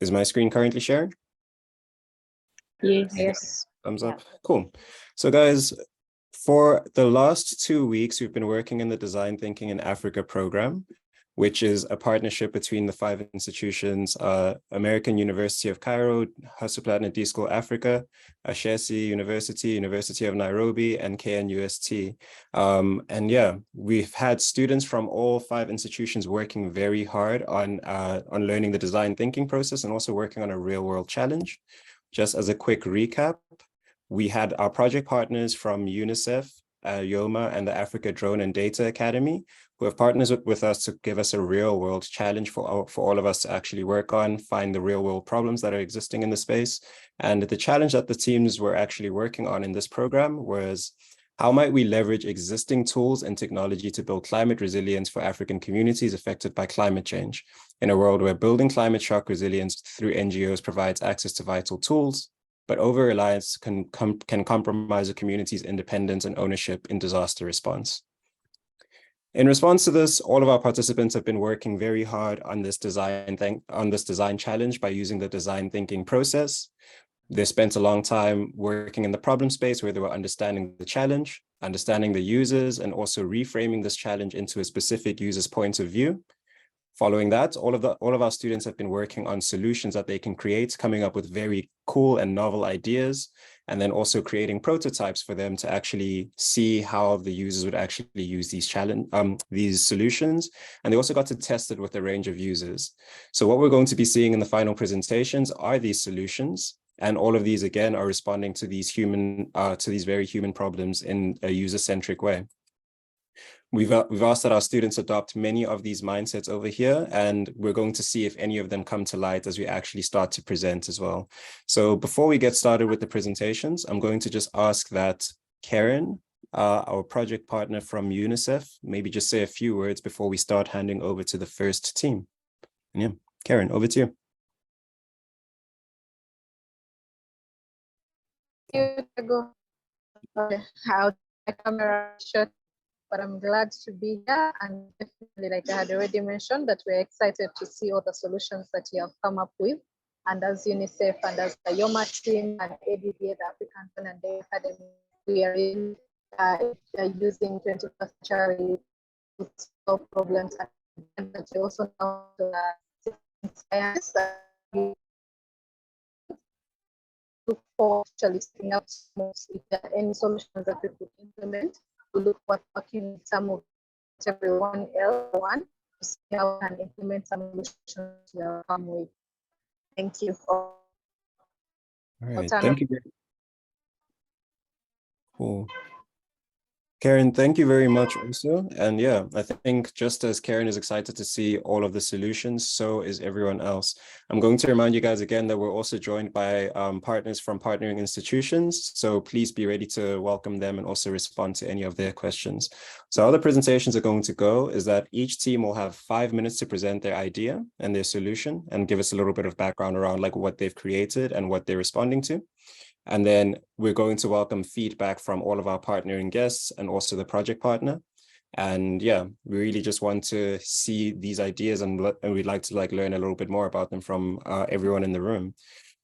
Is my screen currently sharing? Yes. Thumbs up. Cool. So guys, for the last 2 weeks, we've been working in the Design Thinking in Africa program, which is a partnership between the 5 institutions, American University of Cairo, Hasuplatna School Africa, Ashesi University, University of Nairobi, and KNUST. And yeah, we've had students from all 5 institutions working very hard on learning the design thinking process and also working on a real world challenge. Just as a quick recap, we had our project partners from UNICEF, YOMA, and the Africa Drone and Data Academy, who have partnered with us to give us a real world challenge for all of us to actually work on, find the real world problems that are existing in the space. And the challenge that the teams were actually working on in this program was, how might we leverage existing tools and technology to build climate resilience for African communities affected by climate change in a world where building climate shock resilience through NGOs provides access to vital tools, but over-reliance can compromise a community's independence and ownership in disaster response. In response to this, all of our participants have been working very hard on this design challenge by using the design thinking process. They spent a long time working in the problem space where they were understanding the challenge, understanding the users, and also reframing this challenge into a specific user's point of view. Following that, all of our students have been working on solutions that they can create, coming up with very cool and novel ideas, and then also creating prototypes for them to actually see how the users would actually use these solutions. And they also got to test it with a range of users. So what we're going to be seeing in the final presentations are these solutions. And all of these, again, are responding to these very human problems in a user-centric way. We've asked that our students adopt many of these mindsets over here, and we're going to see if any of them come to light as we actually start to present as well. So before we get started with the presentations, I'm going to just ask that Karen, our project partner from UNICEF, maybe just say a few words before we start handing over to the first team. And yeah, Karen, over to you. How the camera shot, but I'm glad to be here, and definitely, like I had already mentioned, that we're excited to see all the solutions that you have come up with. And as UNICEF and as the YOMA team and ADDA, the African Drone and Data Academy, we are using 21st century to solve problems, and that we also know the science that we look for actually setting up if there are any solutions that we could implement. We look for working with some of everyone else to see how we can implement some solutions we have come with. Thank you. All right, thank you. Cool. Karen, thank you very much also. And yeah, I think just as Karen is excited to see all of the solutions, so is everyone else. I'm going to remind you guys again that we're also joined by partners from partnering institutions. So please be ready to welcome them and also respond to any of their questions. So how the presentations are going to go is that each team will have 5 minutes to present their idea and their solution and give us a little bit of background around like what they've created and what they're responding to. And then we're going to welcome feedback from all of our partnering guests and also the project partner. And yeah, we really just want to see these ideas and we'd like to learn a little bit more about them from everyone in the room.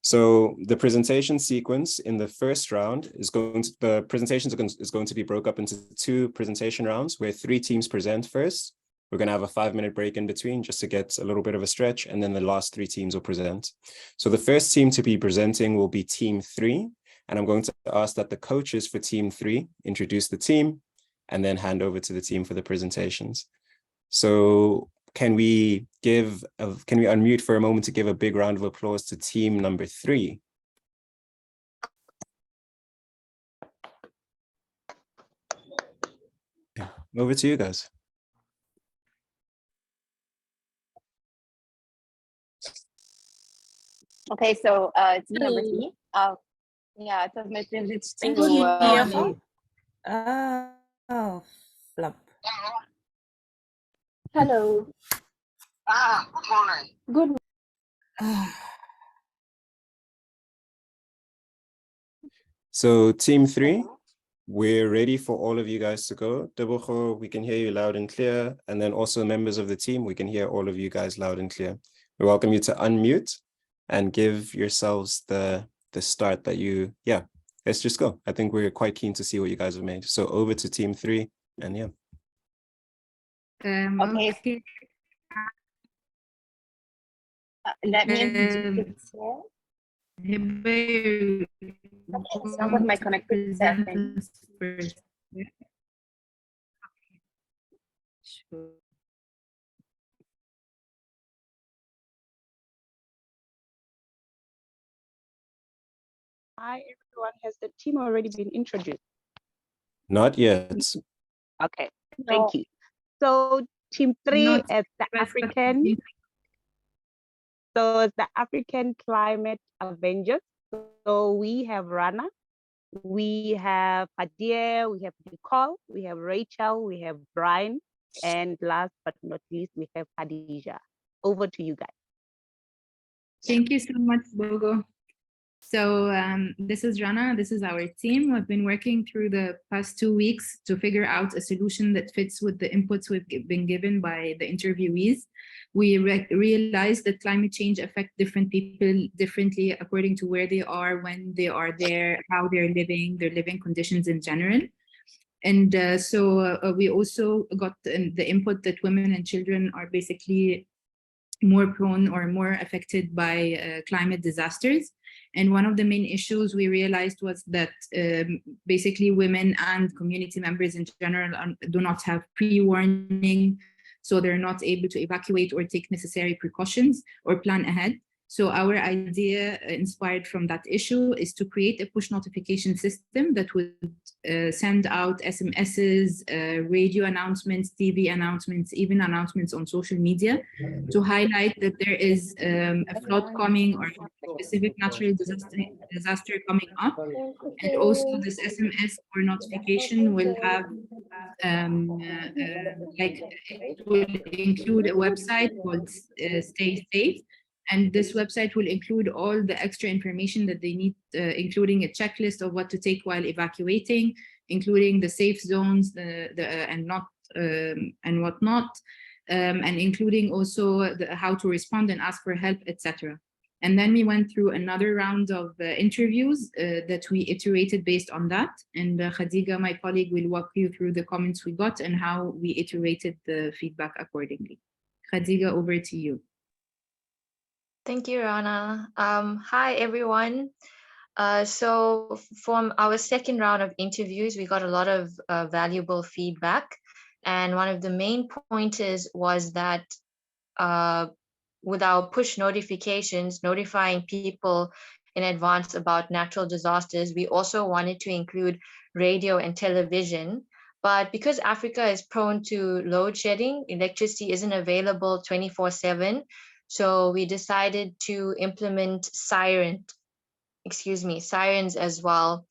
So the presentation sequence in the first round is going to be broke up into 2 presentation rounds where 3 teams present first. We're going to have a 5-minute break in between just to get a little bit of a stretch, and then the last 3 teams will present. So the first team to be presenting will be Team 3, and I'm going to ask that the coaches for Team 3 introduce the team and then hand over to the team for the presentations. So can we unmute for a moment to give a big round of applause to team number 3? Yeah, over to you guys. Okay, so team number 3. Yeah, it was my privilege to. Flop. Hello. Good. So team 3, we're ready for all of you guys to go. Debocho, we can hear you loud and clear. And then also members of the team, we can hear all of you guys loud and clear. We welcome you to unmute and give yourselves the start that you, yeah, let's just go. I think we're quite keen to see what you guys have made. So over to team 3, and yeah. Okay. Okay. Let me introduce It sounds like my connectivity is happening. first. Sure. Hi, everyone. Has the team already been introduced? Not yet. Okay, thank you. So team 3 Not is the African. So it's the African Climate Avengers. So we have Rana, we have Padia, we have Nicole, we have Rachel, we have Brian, and last but not least, we have Khadija. Over to you guys. Thank you so much, Bogo. So this is Rana, this is our team. We've been working through the past 2 weeks to figure out a solution that fits with the inputs we've been given by the interviewees. We realized that climate change affects different people differently according to where they are, when they are there, how they're living, their living conditions in general. And so we also got the input that women and children are basically more prone or more affected by climate disasters. And one of the main issues we realized was that basically women and community members in general do not have pre-warning, so they're not able to evacuate or take necessary precautions or plan ahead. So our idea, inspired from that issue, is to create a push notification system that would send out SMSs, radio announcements, TV announcements, even announcements on social media to highlight that there is a flood coming or a specific natural disaster coming up. And also this SMS or notification will have like it will include a website called Stay Safe. And this website will include all the extra information that they need, including a checklist of what to take while evacuating, including the safe zones, and whatnot, and including also how to respond and ask for help, etc. And then we went through another round of interviews that we iterated based on that. And Khadija, my colleague, will walk you through the comments we got and how we iterated the feedback accordingly. Khadija, over to you. Thank you, Rana. Hi, everyone. So from our second round of interviews, we got a lot of valuable feedback. And one of the main pointers was that with our push notifications, notifying people in advance about natural disasters, we also wanted to include radio and television. But because Africa is prone to load shedding, electricity isn't available 24/7. So we decided to implement sirens as well,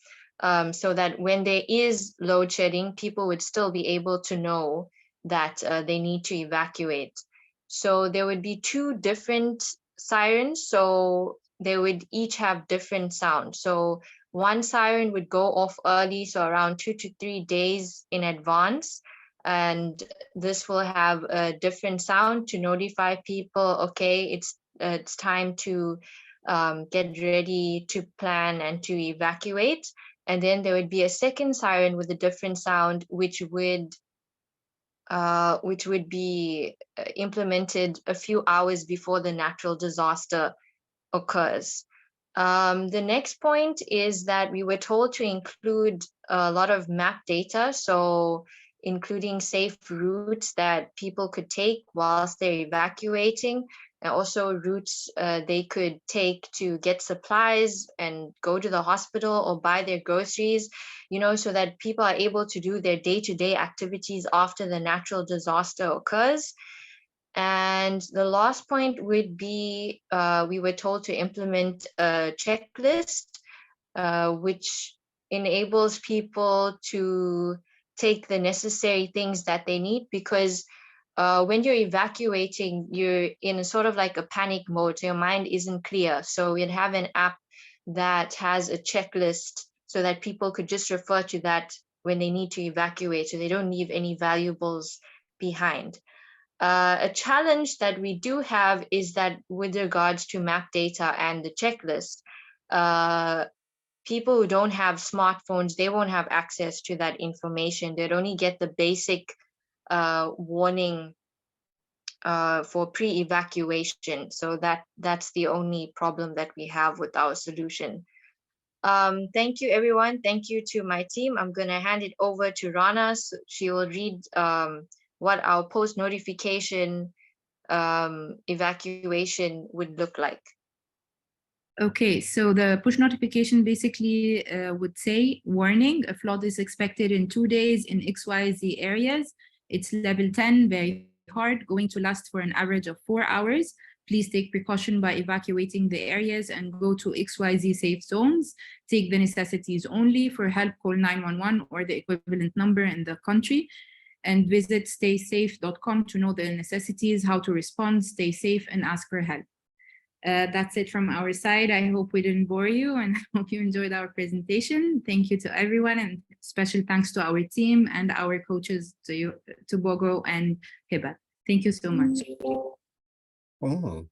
so that when there is load shedding, people would still be able to know that they need to evacuate. So there would be 2 different sirens, so they would each have different sounds. So one siren would go off early, so around 2 to 3 days in advance. And this will have a different sound to notify people, okay, it's time to get ready to plan and to evacuate. And then there would be a second siren with a different sound, which would be implemented a few hours before the natural disaster occurs. The next point is that we were told to include a lot of map data, so including safe routes that people could take whilst they're evacuating, and also routes they could take to get supplies and go to the hospital or buy their groceries, so that people are able to do their day-to-day activities after the natural disaster occurs. And the last point would be, we were told to implement a checklist, which enables people to take the necessary things that they need, because when you're evacuating, you're in a sort of like a panic mode, so your mind isn't clear. So we'd have an app that has a checklist so that people could just refer to that when they need to evacuate, so they don't leave any valuables behind. A challenge that we do have is that with regards to map data and the checklist, people who don't have smartphones, they won't have access to that information. They'd only get the basic warning for pre-evacuation. So that's the only problem that we have with our solution. Thank you, everyone. Thank you to my team. I'm going to hand it over to Rana. So she will read what our post-notification evacuation would look like. Okay, so the push notification basically would say, warning, a flood is expected in 2 days in XYZ areas. It's level 10, very hard, going to last for an average of 4 hours. Please take precaution by evacuating the areas and go to XYZ safe zones. Take the necessities only. For help, call 911 or the equivalent number in the country. And visit staysafe.com to know the necessities, how to respond, stay safe, and ask for help. That's it from our side. I hope we didn't bore you, and I hope you enjoyed our presentation. Thank you to everyone, and special thanks to our team and our coaches, to Bogo and Hiba. Thank you so much. Oh,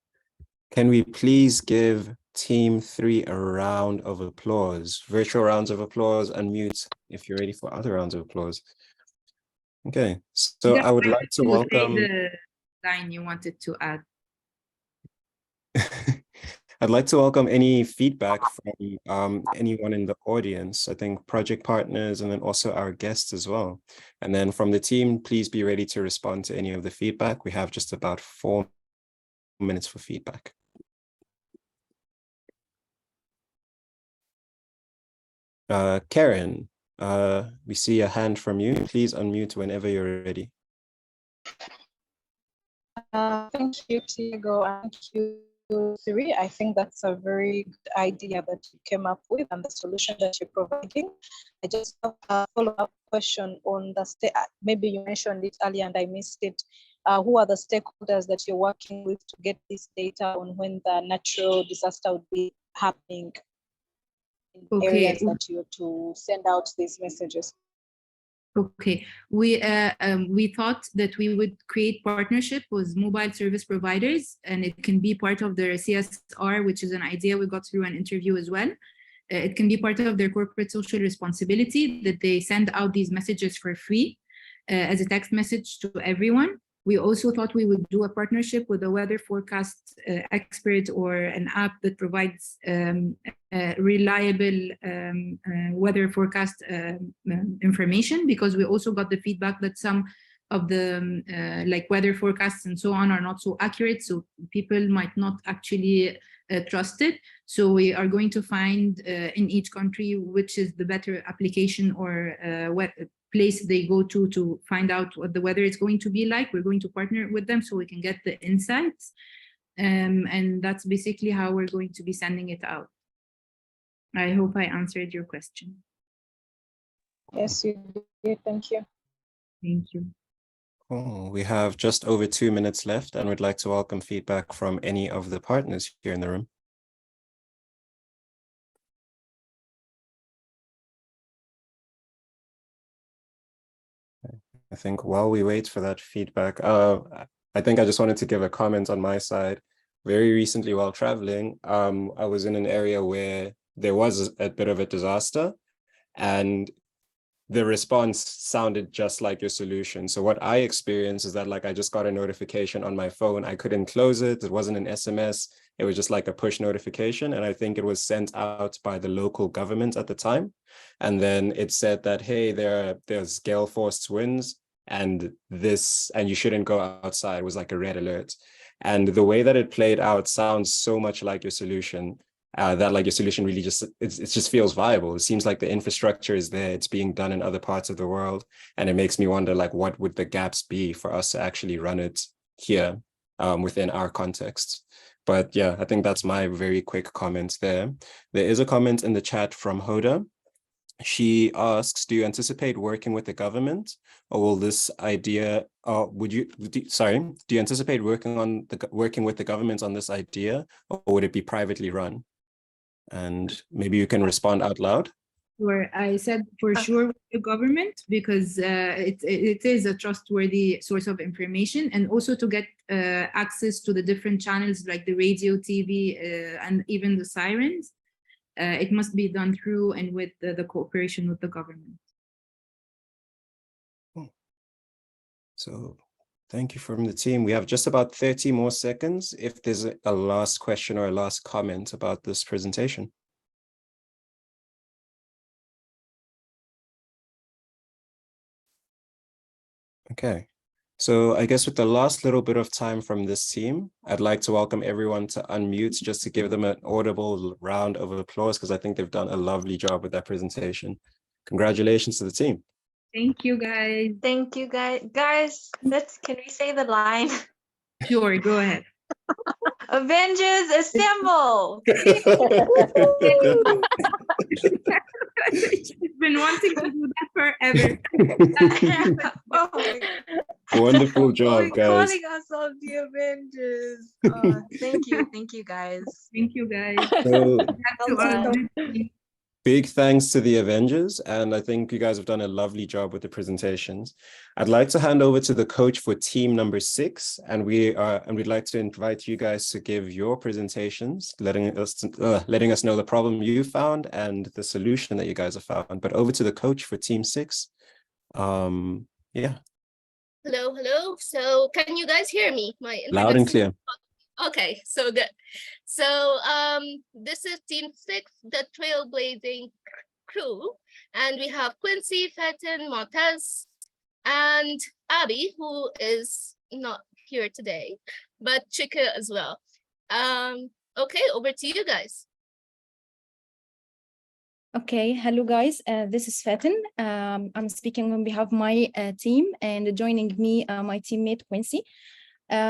can we please give Team 3 a round of applause? Virtual rounds of applause, and mute if you're ready for other rounds of applause. Okay, so I would like to welcome the line you wanted to add. I'd like to welcome any feedback from anyone in the audience. I think project partners, and then also our guests as well. And then from the team, please be ready to respond to any of the feedback. We have just about 4 minutes for feedback. Karen, we see a hand from you. Please unmute whenever you're ready. Thank you, Tiago, and thank you, Siri. I think that's a very good idea that you came up with and the solution that you're providing. I just have a follow-up question on the maybe you mentioned it earlier and I missed it. Who are the stakeholders that you're working with to get this data on when the natural disaster would be happening in areas that you're to send out these messages? Okay, we thought that we would create partnership with mobile service providers, and it can be part of their CSR, which is an idea we got through an interview as well. It can be part of their corporate social responsibility that they send out these messages for free as a text message to everyone. We also thought we would do a partnership with a weather forecast expert or an app that provides reliable weather forecast information, because we also got the feedback that some of the like weather forecasts and so on are not so accurate, so people might not actually trust it. So we are going to find in each country which is the better application or what place they go to find out what the weather is going to be like. We're going to partner with them so we can get the insights. And that's basically how we're going to be sending it out. I hope I answered your question. Yes, you did. Thank you. Thank you. Oh, we have just over 2 minutes left, and we'd like to welcome feedback from any of the partners here in the room. I think while we wait for that feedback, I think I just wanted to give a comment on my side. Very recently while traveling, I was in an area where there was a bit of a disaster, and the response sounded just like your solution. So what I experienced is that, like, I just got a notification on my phone. I couldn't close it. It wasn't an SMS. It was just like a push notification. And I think it was sent out by the local government at the time. And then it said that, hey, there's gale force winds and you shouldn't go outside. It was like a red alert. And the way that it played out sounds so much like your solution. That like your solution really just, it just feels viable. It seems like the infrastructure is there. It's being done in other parts of the world. And it makes me wonder, like, what would the gaps be for us to actually run it here within our context? But yeah, I think that's my very quick comment there. There is a comment in the chat from Hoda. She asks, do you anticipate working with the government, or will this idea, do you anticipate working with the government on this idea, or would it be privately run? And maybe you can respond out loud. Sure. I said for sure with the government because it is a trustworthy source of information, and also to get access to the different channels like the radio, TV, and even the sirens. It must be done through and with the cooperation with the government. So thank you from the team. We have just about 30 more seconds if there's a last question or a last comment about this presentation. Okay, so I guess with the last little bit of time from this team, I'd like to welcome everyone to unmute just to give them an audible round of applause because I think they've done a lovely job with that presentation. Congratulations to the team. Thank you, guys. Thank you, guys. Guys, can we say the line? Sure, go ahead. Avengers assemble! She's been wanting to do that forever. Oh my God. Wonderful job, We're guys. calling ourselves the Avengers. Thank you guys. Thank you, guys. So, Back to our big thanks to the Avengers, and I think you guys have done a lovely job with the presentations. I'd like to hand over to the coach for team number 6, and we'd like to invite you guys to give your presentations, letting us know the problem you found and the solution that you guys have found. But over to the coach for team 6. Yeah. Hello. So can you guys hear me? Loud and clear. Okay, so good. So this is team 6, the trailblazing crew, and we have Quincy, Fatin, Montez, and Abby, who is not here today, but Chika as well. Okay, over to you guys. Okay, hello guys, this is Fatin. I'm speaking on behalf of my team, and joining me, my teammate Quincy.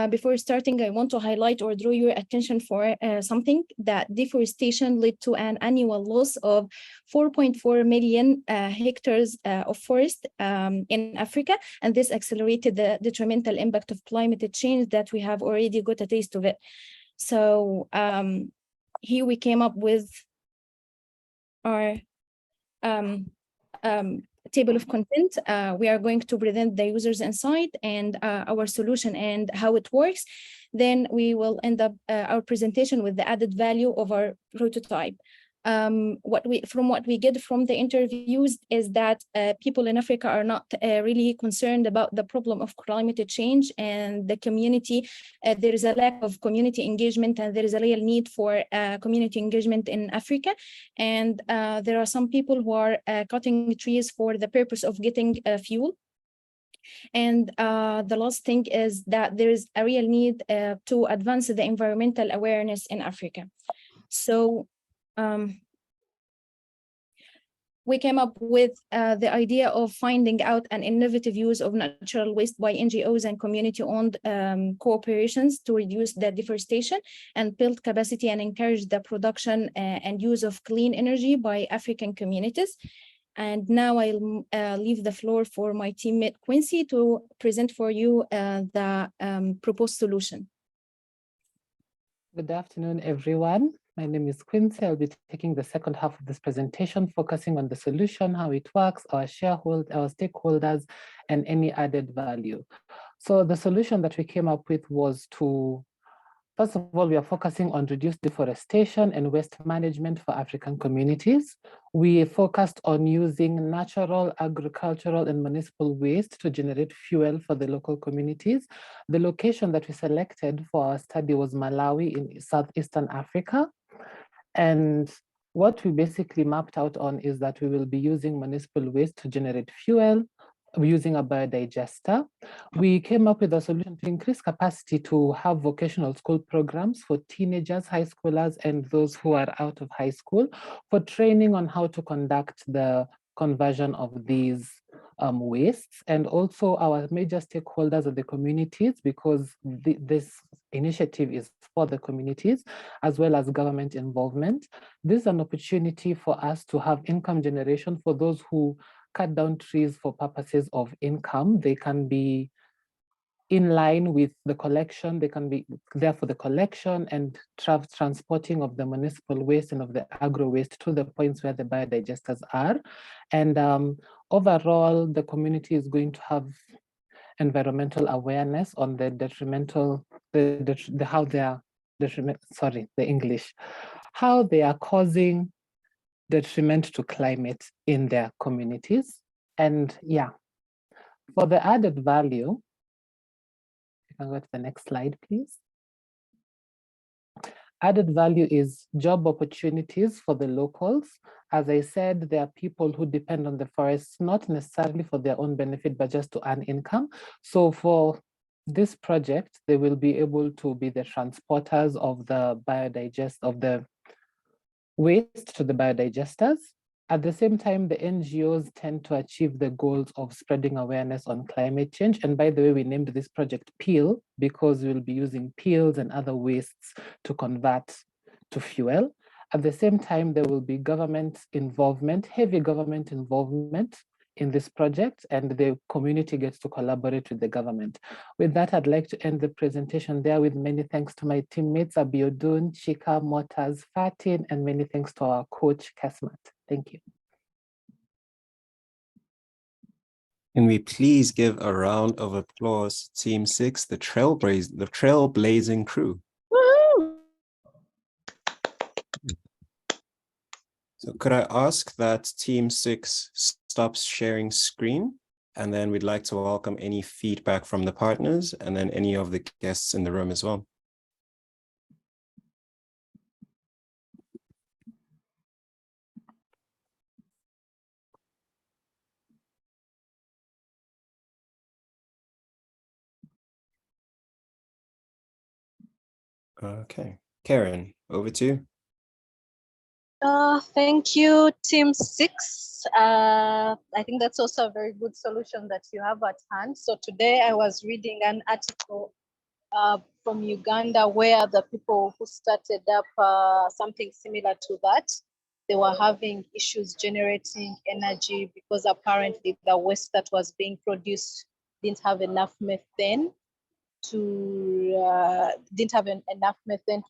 Before starting, I want to highlight or draw your attention for something that deforestation led to an annual loss of 4.4 million hectares of forest in Africa, and this accelerated the detrimental impact of climate change that we have already got a taste of it. So here we came up with our table of content. We are going to present the user's insight and our solution and how it works. Then we will end up our presentation with the added value of our prototype. What we get from the interviews is that people in Africa are not really concerned about the problem of climate change, and the community, there is a lack of community engagement, and there is a real need for community engagement in Africa. And there are some people who are cutting trees for the purpose of getting fuel. And the last thing is that there is a real need to advance the environmental awareness in Africa. So we came up with the idea of finding out an innovative use of natural waste by NGOs and community-owned corporations to reduce the deforestation and build capacity and encourage the production and use of clean energy by African communities. And now I'll leave the floor for my teammate Quincy to present for you the proposed solution. Good afternoon, everyone. My name is Quincy. I'll be taking the second half of this presentation, focusing on the solution, how it works, our stakeholders, and any added value. So the solution that we came up with was to, first of all, we are focusing on reduced deforestation and waste management for African communities. We focused on using natural, agricultural, and municipal waste to generate fuel for the local communities. The location that we selected for our study was Malawi in Southeastern Africa. And what we basically mapped out on is that we will be using municipal waste to generate fuel, using a biodigester. We came up with a solution to increase capacity to have vocational school programs for teenagers, high schoolers, and those who are out of high school for training on how to conduct the conversion of these wastes. And also our major stakeholders are the communities, because this initiative is for the communities as well as government involvement. This is an opportunity for us to have income generation for those who cut down trees for purposes of income. They can be in line with the collection. They can be there for the collection and transporting of the municipal waste and of the agro waste to the points where the biodigesters are. And overall, the community is going to have environmental awareness on the detrimental, how they are how they are causing detriment to climate in their communities. And yeah, for the added value, you can go to the next slide, please. Added value is job opportunities for the locals. As I said, there are people who depend on the forests, not necessarily for their own benefit, but just to earn income. So for this project, they will be able to be the transporters of the waste to the biodigesters. At the same time, the NGOs tend to achieve the goals of spreading awareness on climate change. And by the way, we named this project PEEL because we'll be using peels and other wastes to convert to fuel. At the same time, there will be government involvement, heavy government involvement in this project, and the community gets to collaborate with the government. With that, I'd like to end the presentation there with many thanks to my teammates, Abiodun, Chika, Motas, Fatin, and many thanks to our coach, Kasmat. Thank you. Can we please give a round of applause to Team 6, the trailblazing crew? Woo! So could I ask that Team 6 stops sharing screen? And then we'd like to welcome any feedback from the partners and then any of the guests in the room as well. Okay, Karen, over to you. Thank you, Team 6. I think that's also a very good solution that you have at hand. So today I was reading an article from Uganda where the people who started up something similar to that, they were having issues generating energy because apparently the waste that was being produced didn't have enough methane to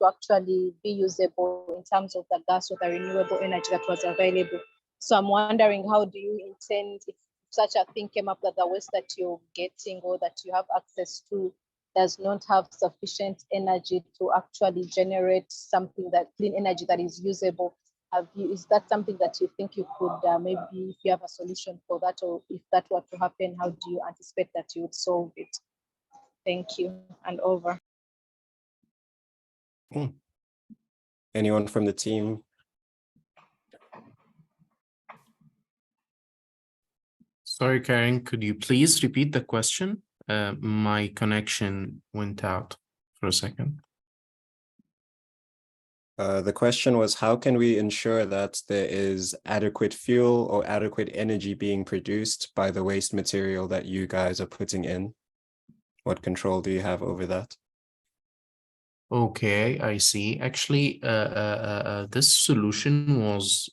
actually be usable in terms of the gas or the renewable energy that was available. So I'm wondering, how do you intend, if such a thing came up, that the waste that you're getting or that you have access to does not have sufficient energy to actually generate something, that clean energy that is usable? Is that something that you think you could maybe, if you have a solution for that, or if that were to happen, how do you anticipate that you would solve it? Thank you, and over. Anyone from the team? Sorry, Karen, could you please repeat the question? My connection went out for a second. The question was, how can we ensure that there is adequate fuel or adequate energy being produced by the waste material that you guys are putting in? What control do you have over that? Okay, I see. Actually, this solution was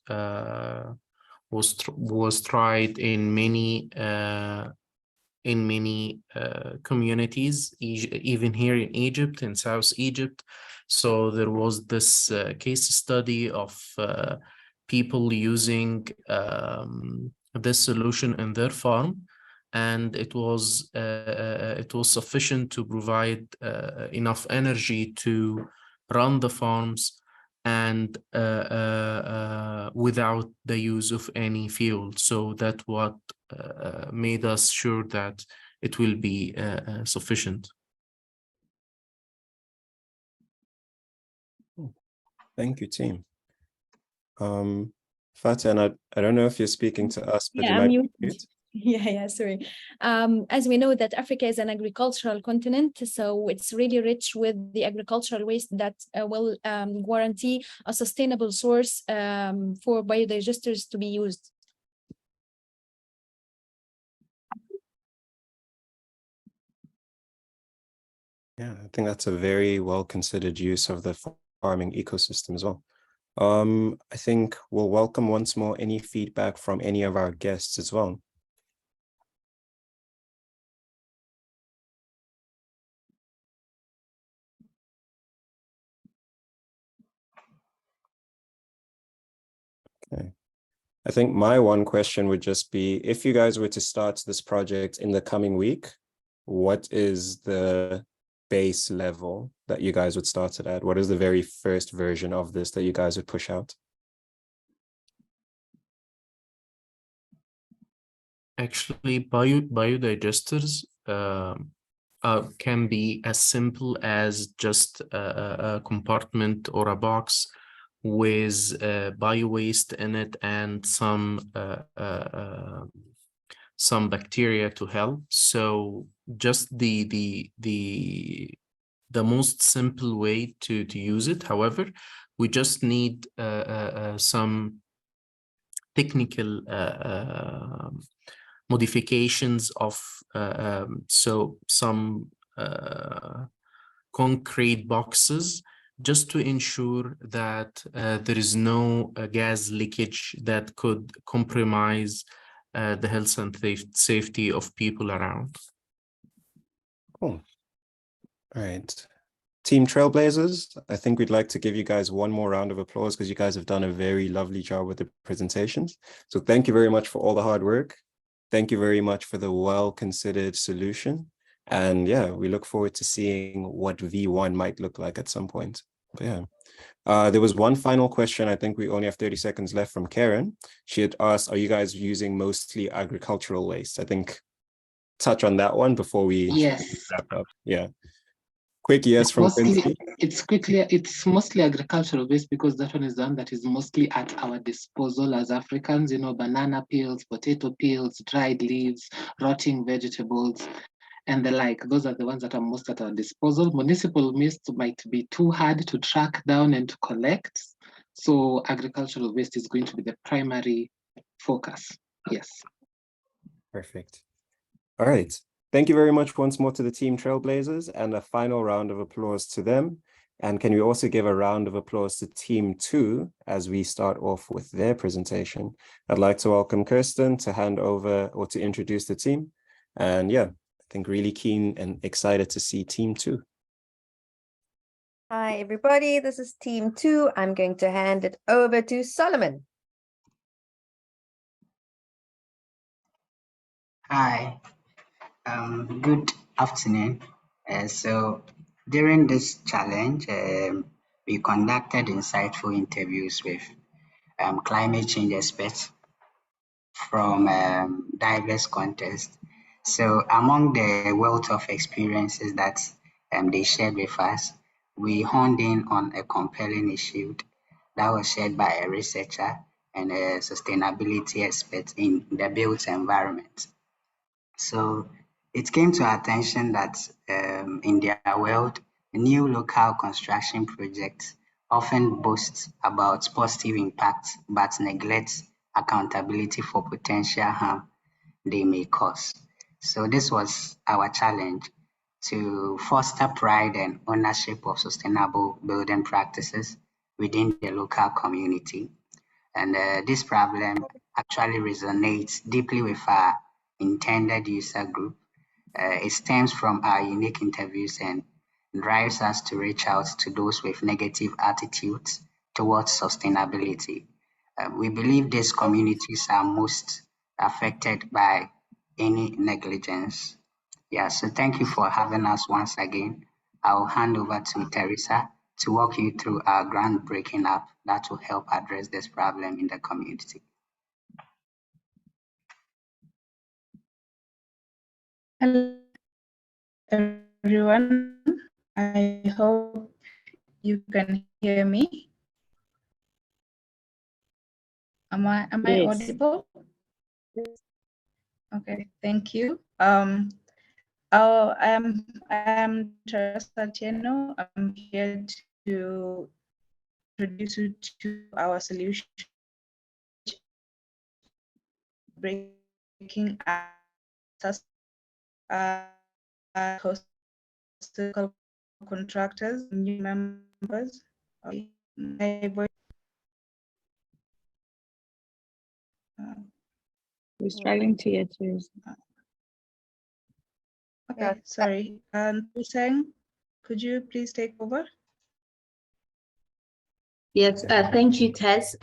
tried in many communities, even here in Egypt, in South Egypt. So there was this case study of people using this solution in their farm, and it was sufficient to provide enough energy to run the farms and without the use of any fuel. So that what made us sure that it will be sufficient. Thank you, team. Fatin, I don't know if you're speaking to us, but Yeah, you I'm might muted. mute. Yeah, sorry. As we know that Africa is an agricultural continent, so it's really rich with the agricultural waste that will guarantee a sustainable source for biodigesters to be used. Yeah, I think that's a very well considered use of the farming ecosystem as well. I think we'll welcome once more any feedback from any of our guests as well. Okay. I think my one question would just be, if you guys were to start this project in the coming week, what is the base level that you guys would start it at? What is the very first version of this that you guys would push out? Actually, biodigesters can be as simple as just a compartment or a box with bio-waste in it and some bacteria to help. So just the most simple way to use it. However, we just need some technical modifications of so some concrete boxes, just to ensure that there is no gas leakage that could compromise the health and safety of people around. Cool. All right. Team Trailblazers, I think we'd like to give you guys one more round of applause because you guys have done a very lovely job with the presentations. So thank you very much for all the hard work. Thank you very much for the well-considered solution. And yeah, we look forward to seeing what V1 might look like at some point. But yeah, there was one final question. I think we only have 30 seconds left from Karen. She had asked, are you guys using mostly agricultural waste? I think touch on that one before we wrap up. Yeah. Quick yes from Quincy. It's mostly agricultural waste because that one is the one that is mostly at our disposal as Africans, you know, banana peels, potato peels, dried leaves, rotting vegetables, and the like. Those are the ones that are most at our disposal. Municipal waste might be too hard to track down and to collect. So agricultural waste is going to be the primary focus. Yes. Perfect. All right. Thank you very much once more to the Team Trailblazers, and a final round of applause to them. And can we also give a round of applause to Team 2 as we start off with their presentation? I'd like to welcome Kirsten to hand over or to introduce the team. And yeah, I think really keen and excited to see Team 2. Hi, everybody. This is Team 2. I'm going to hand it over to Solomon. Hi. Good afternoon. So during this challenge, we conducted insightful interviews with climate change experts from diverse contexts. So among the wealth of experiences that they shared with us, we honed in on a compelling issue that was shared by a researcher and a sustainability expert in the built environment. So it came to our attention that in their world, new local construction projects often boast about positive impact, but neglect accountability for potential harm they may cause. So this was our challenge, to foster pride and ownership of sustainable building practices within the local community. And this problem actually resonates deeply with our intended user group. It stems from our unique interviews and drives us to reach out to those with negative attitudes towards sustainability. We believe these communities are most affected by any negligence. Yeah, so thank you for having us once again. I'll hand over to Teresa to walk you through our groundbreaking app that will help address this problem in the community. Hello, everyone. I hope you can hear me. Am I audible? Okay, thank you. I am Teresa Tieno. I'm here to introduce you to our solution, breaking coastal contractors, new members. My voice. We're struggling to hear too. Okay, sorry. Hussein, could you please take over? Yes, thank you, Tess.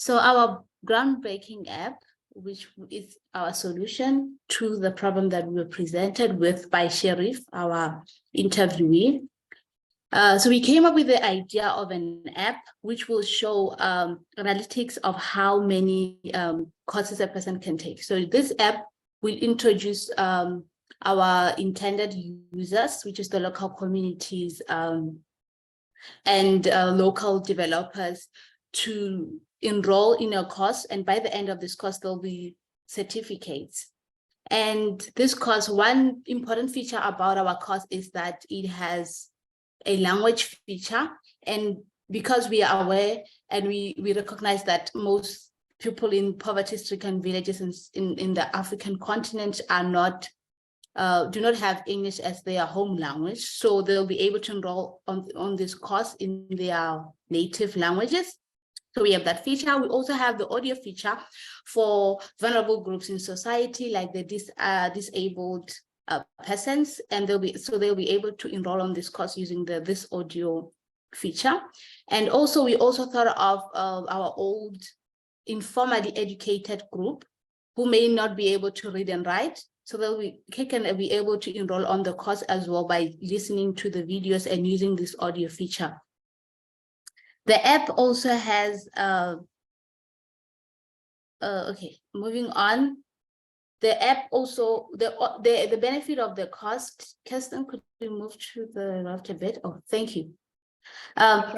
So our groundbreaking app, which is our solution to the problem that we were presented with by Sherif, our interviewee. So we came up with the idea of an app which will show analytics of how many courses a person can take. So this app will introduce our intended users, which is the local communities and local developers, to enroll in a course. And by the end of this course, there'll be certificates. And this course, one important feature about our course is that it has a language feature. And because we are aware and we recognize that most people in poverty-stricken villages in the African continent are not, do not have English as their home language. So they'll be able to enroll on this course in their native languages. So we have that feature. We also have the audio feature for vulnerable groups in society, like the disabled persons, and they'll be able to enroll on this course using this audio feature. And also we also thought of our old informally educated group who may not be able to read and write, so they can be able to enroll on the course as well by listening to the videos and using this audio feature. The app also has okay, moving on. The app also, the benefit of the cost, Kirsten, could you move to the left a bit? Oh, thank you.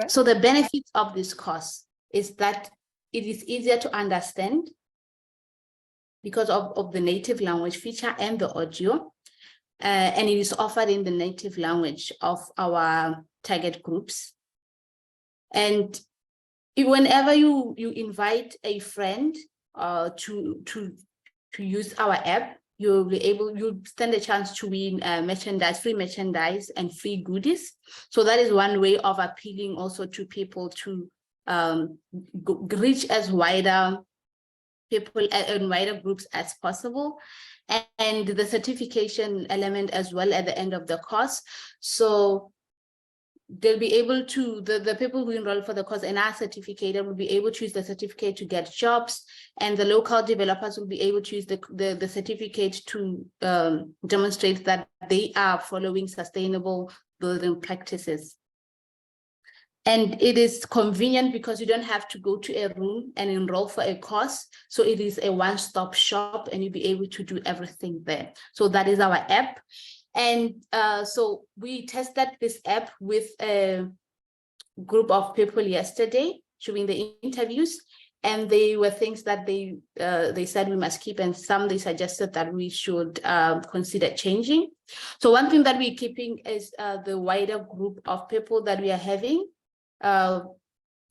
So the benefit of this course is that it is easier to understand because of the native language feature and the audio, and it is offered in the native language of our target groups. And whenever you invite a friend to use our app, you'll stand a chance to win merchandise, free merchandise and free goodies. So that is one way of appealing also to people to reach as wider people and wider groups as possible. And the certification element as well at the end of the course. So they'll be able to, the people who enroll for the course and are certificated will be able to use the certificate to get jobs, and the local developers will be able to use the certificate to demonstrate that they are following sustainable building practices. And it is convenient because you don't have to go to a room and enroll for a course. So it is a one-stop shop and you'll be able to do everything there. So that is our app. And so we tested this app with a group of people yesterday during the interviews, and they were things that they said we must keep, and some they suggested that we should consider changing. So one thing that we're keeping is the wider group of people that we are having, the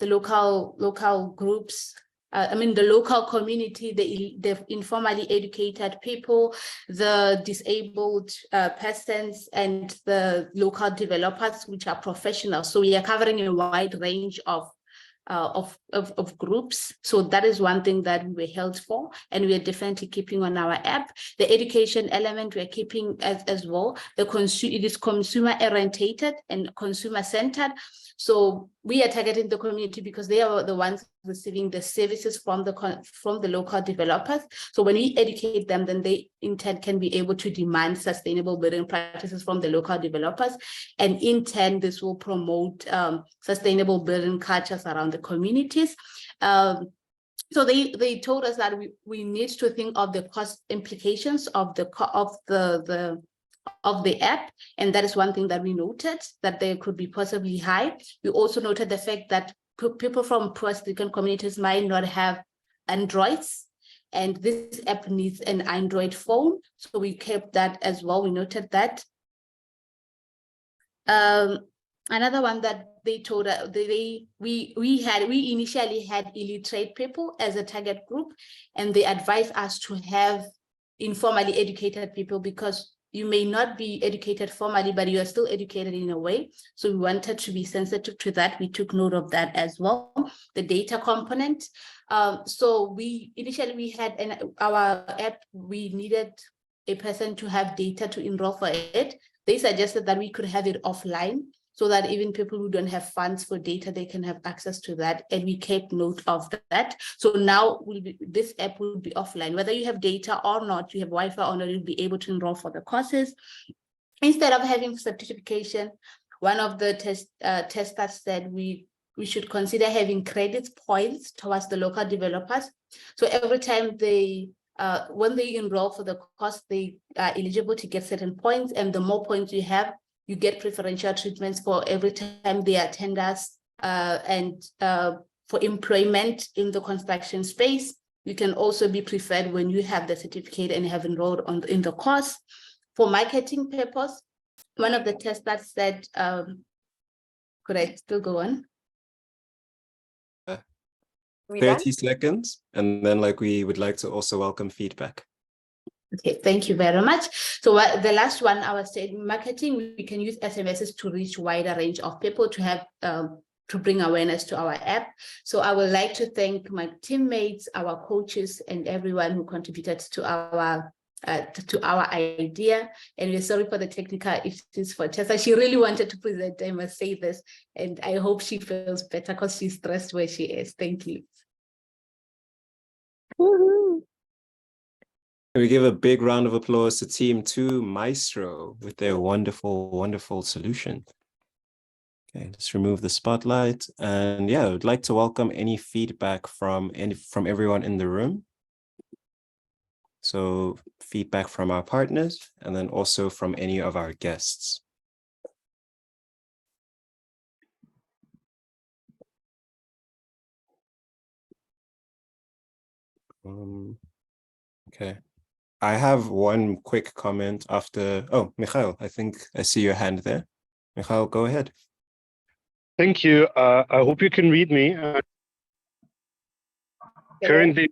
local groups. The local community, the informally educated people, the disabled persons, and the local developers, which are professionals. So we are covering a wide range of groups. So that is one thing that we were held for, and we are definitely keeping on our app. The education element we're keeping as well. It is consumer orientated and consumer centered. So we are targeting the community because they are the ones receiving the services from the local developers. So when we educate them, then they in turn can be able to demand sustainable building practices from the local developers. And in turn, this will promote sustainable building cultures around the communities. So they told us that we need to think of the cost implications of the app, and that is one thing that we noted, that they could be possibly high. We also noted the fact that people from poor-stricken communities might not have Androids, and this app needs an Android phone, so we kept that as well. We noted that. Another one that they told us, we initially had illiterate people as a target group, and they advised us to have informally educated people because you may not be educated formally, but you are still educated in a way. So we wanted to be sensitive to that. We took note of that as well. The data component. So initially we had in our app, we needed a person to have data to enroll for it. They suggested that we could have it offline. so that even people who don't have funds for data, they can have access to that. And we kept note of that. So now this app will be offline. Whether you have data or not, you have Wi-Fi or not, you'll be able to enroll for the courses. Instead of having certification, one of the testers said we should consider having credit points towards the local developers. So every time when they enroll for the course, they are eligible to get certain points, and the more points you have, you get preferential treatments for every time they are tenders and for employment in the construction space. You can also be preferred when you have the certificate and have enrolled in the course. For marketing purpose, one of the testers said, could I still go on? 30 seconds, and then we would like to also welcome feedback. Okay, thank you very much. So the last one, I was saying, marketing, we can use SMSs to reach wider range of people to have to bring awareness to our app. So I would like to thank my teammates, our coaches, and everyone who contributed to our idea. And we're sorry for the technical issues for Tessa. She really wanted to present, I must say this, and I hope she feels better because she's stressed where she is. Thank you. Woohoo. We give a big round of applause to Team 2 Maestro with their wonderful, wonderful solution. Okay, let's remove the spotlight. And yeah, I would like to welcome any feedback from everyone in the room. So feedback from our partners, and then also from any of our guests. Okay. I have one quick comment after. Oh, Mikhail, I think I see your hand there. Mikhail, go ahead. Thank you. I hope you can read me. Currently,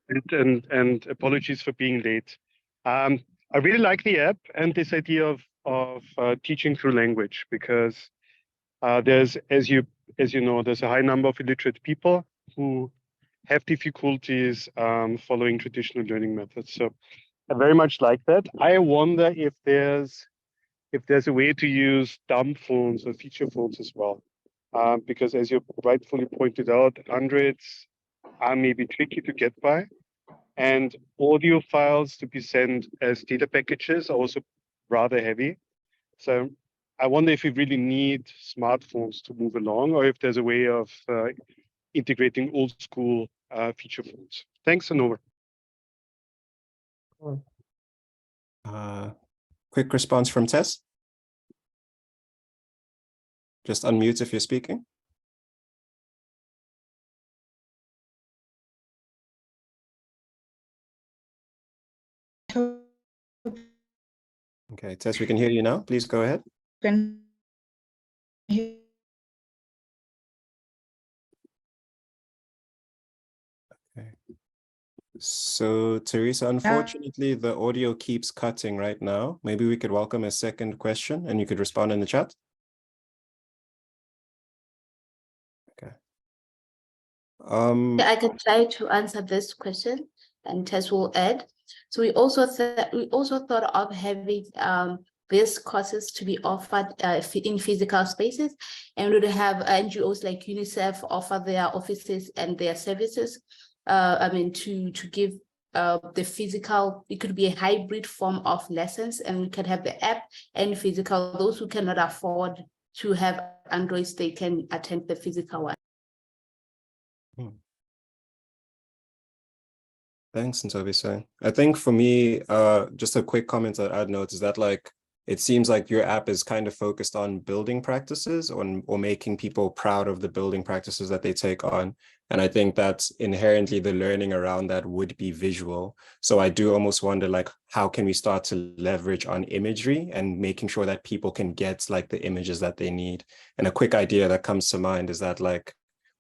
and apologies for being late. I really like the app and this idea of teaching through language, because there's, as you know, there's a high number of illiterate people who have difficulties following traditional learning methods. So I very much like that. I wonder if there's a way to use dumb phones or feature phones as well, because as you rightfully pointed out, Androids are maybe tricky to get by, and audio files to be sent as data packages are also rather heavy. So I wonder if we really need smartphones to move along, or if there's a way of integrating old school feature phones. Thanks, and over. Quick response from Tess. Just unmute if you're speaking. Okay, Tess, we can hear you now. Please go ahead. Okay. So, Teresa, unfortunately, the audio keeps cutting right now. Maybe we could welcome a second question and you could respond in the chat. Okay. I can try to answer this question, and Tess will add. So we also thought of having these courses to be offered in physical spaces, and we would have NGOs like UNICEF offer their offices and their services. To give the physical, it could be a hybrid form of lessons, and we can have the app and physical. Those who cannot afford to have Androids, they can attend the physical one. Thanks, Ntobisa. I think for me, just a quick comment that I'd note is that it seems like your app is kind of focused on building practices or making people proud of the building practices that they take on. And I think that inherently the learning around that would be visual. So I do almost wonder, how can we start to leverage on imagery and making sure that people can get the images that they need? And a quick idea that comes to mind is that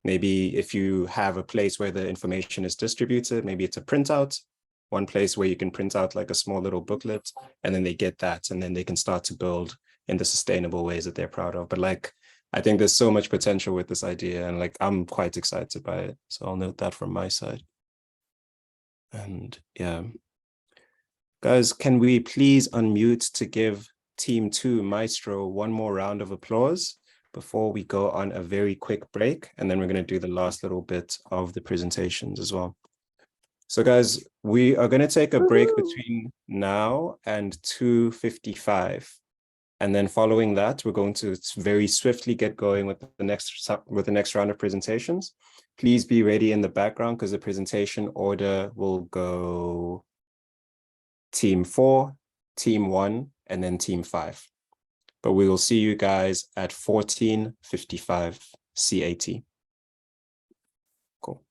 maybe if you have a place where the information is distributed, maybe it's a printout, one place where you can print out a small little booklet, and then they get that, and then they can start to build in the sustainable ways that they're proud of. But I think there's so much potential with this idea, and I'm quite excited by it. So I'll note that from my side. And yeah, guys, can we please unmute to give Team 2 Maestro one more round of applause? before we go on a very quick break, and then we're going to do the last little bit of the presentations as well. So guys, we are going to take a break between now and 2:55. And then following that, we're going to very swiftly get going with the next round of presentations. Please be ready in the background because the presentation order will go team 4, team 1, and then team 5. But we will see you guys at 14:55 CAT. Cool.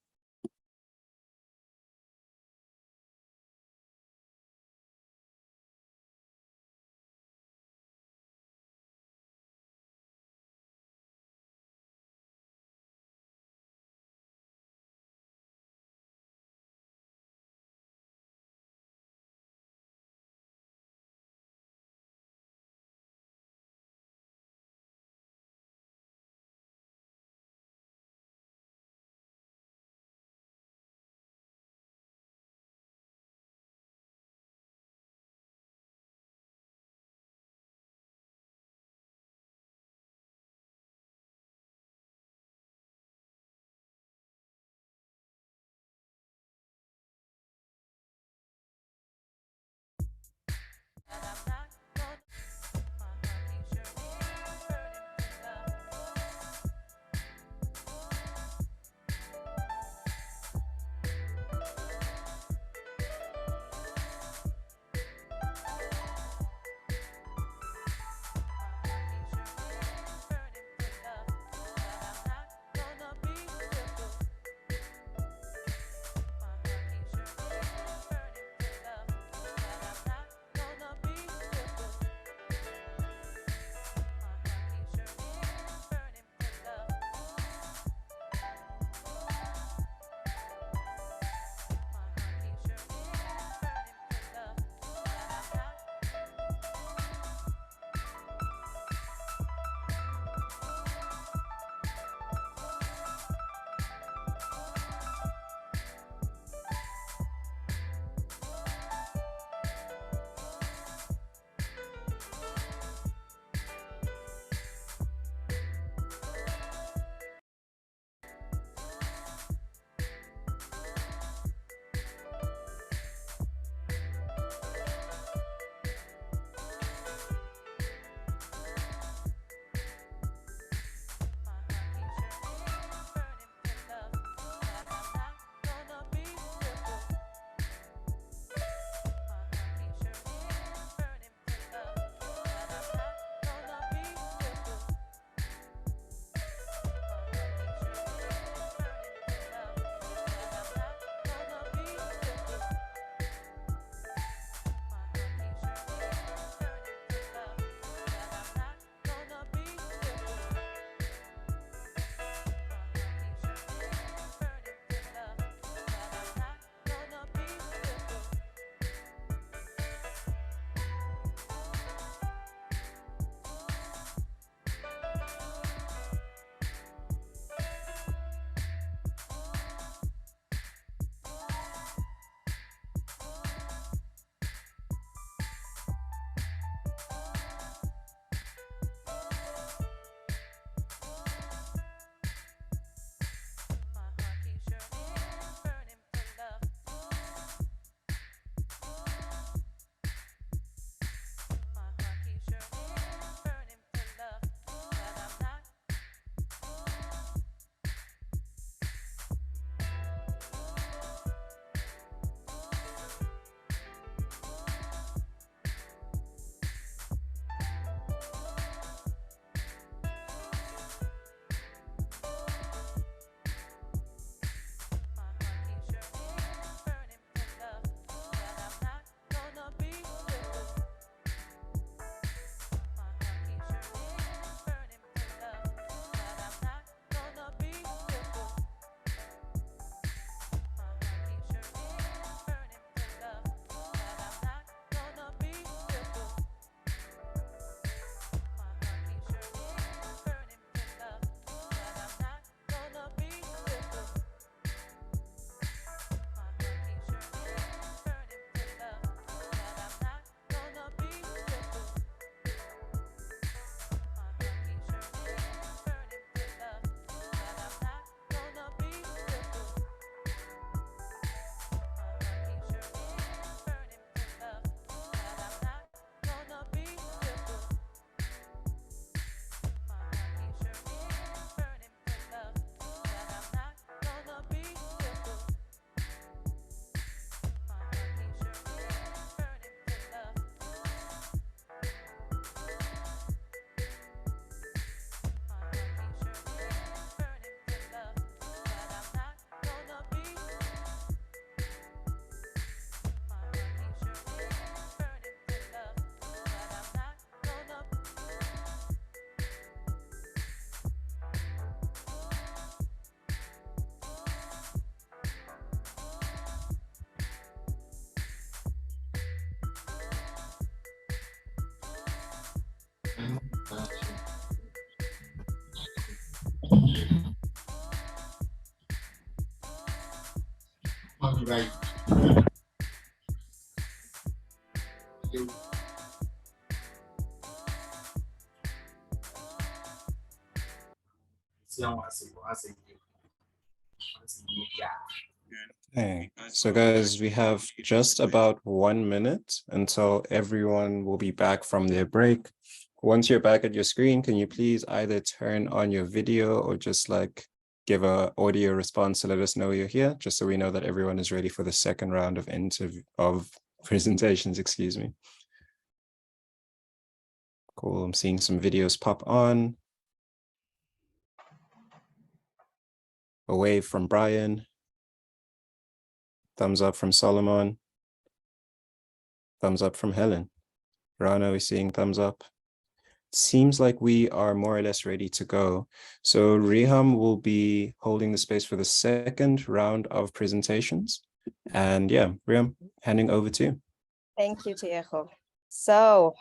Right. Okay, so guys, we have just about 1 minute until everyone will be back from their break. Once you're back at your screen, can you please either turn on your video or just like give a audio response to let us know you're here, just so we know that everyone is ready for the second round of presentations, excuse me. Cool, I'm seeing some videos pop on. A wave from Brian. Thumbs up from Solomon. Thumbs up from Helen. Rana, we're seeing thumbs up. Seems like we are more or less ready to go. So Riham will be holding the space for the second round of presentations. And yeah, Riham, handing over to you. Thank you, Tiejo. So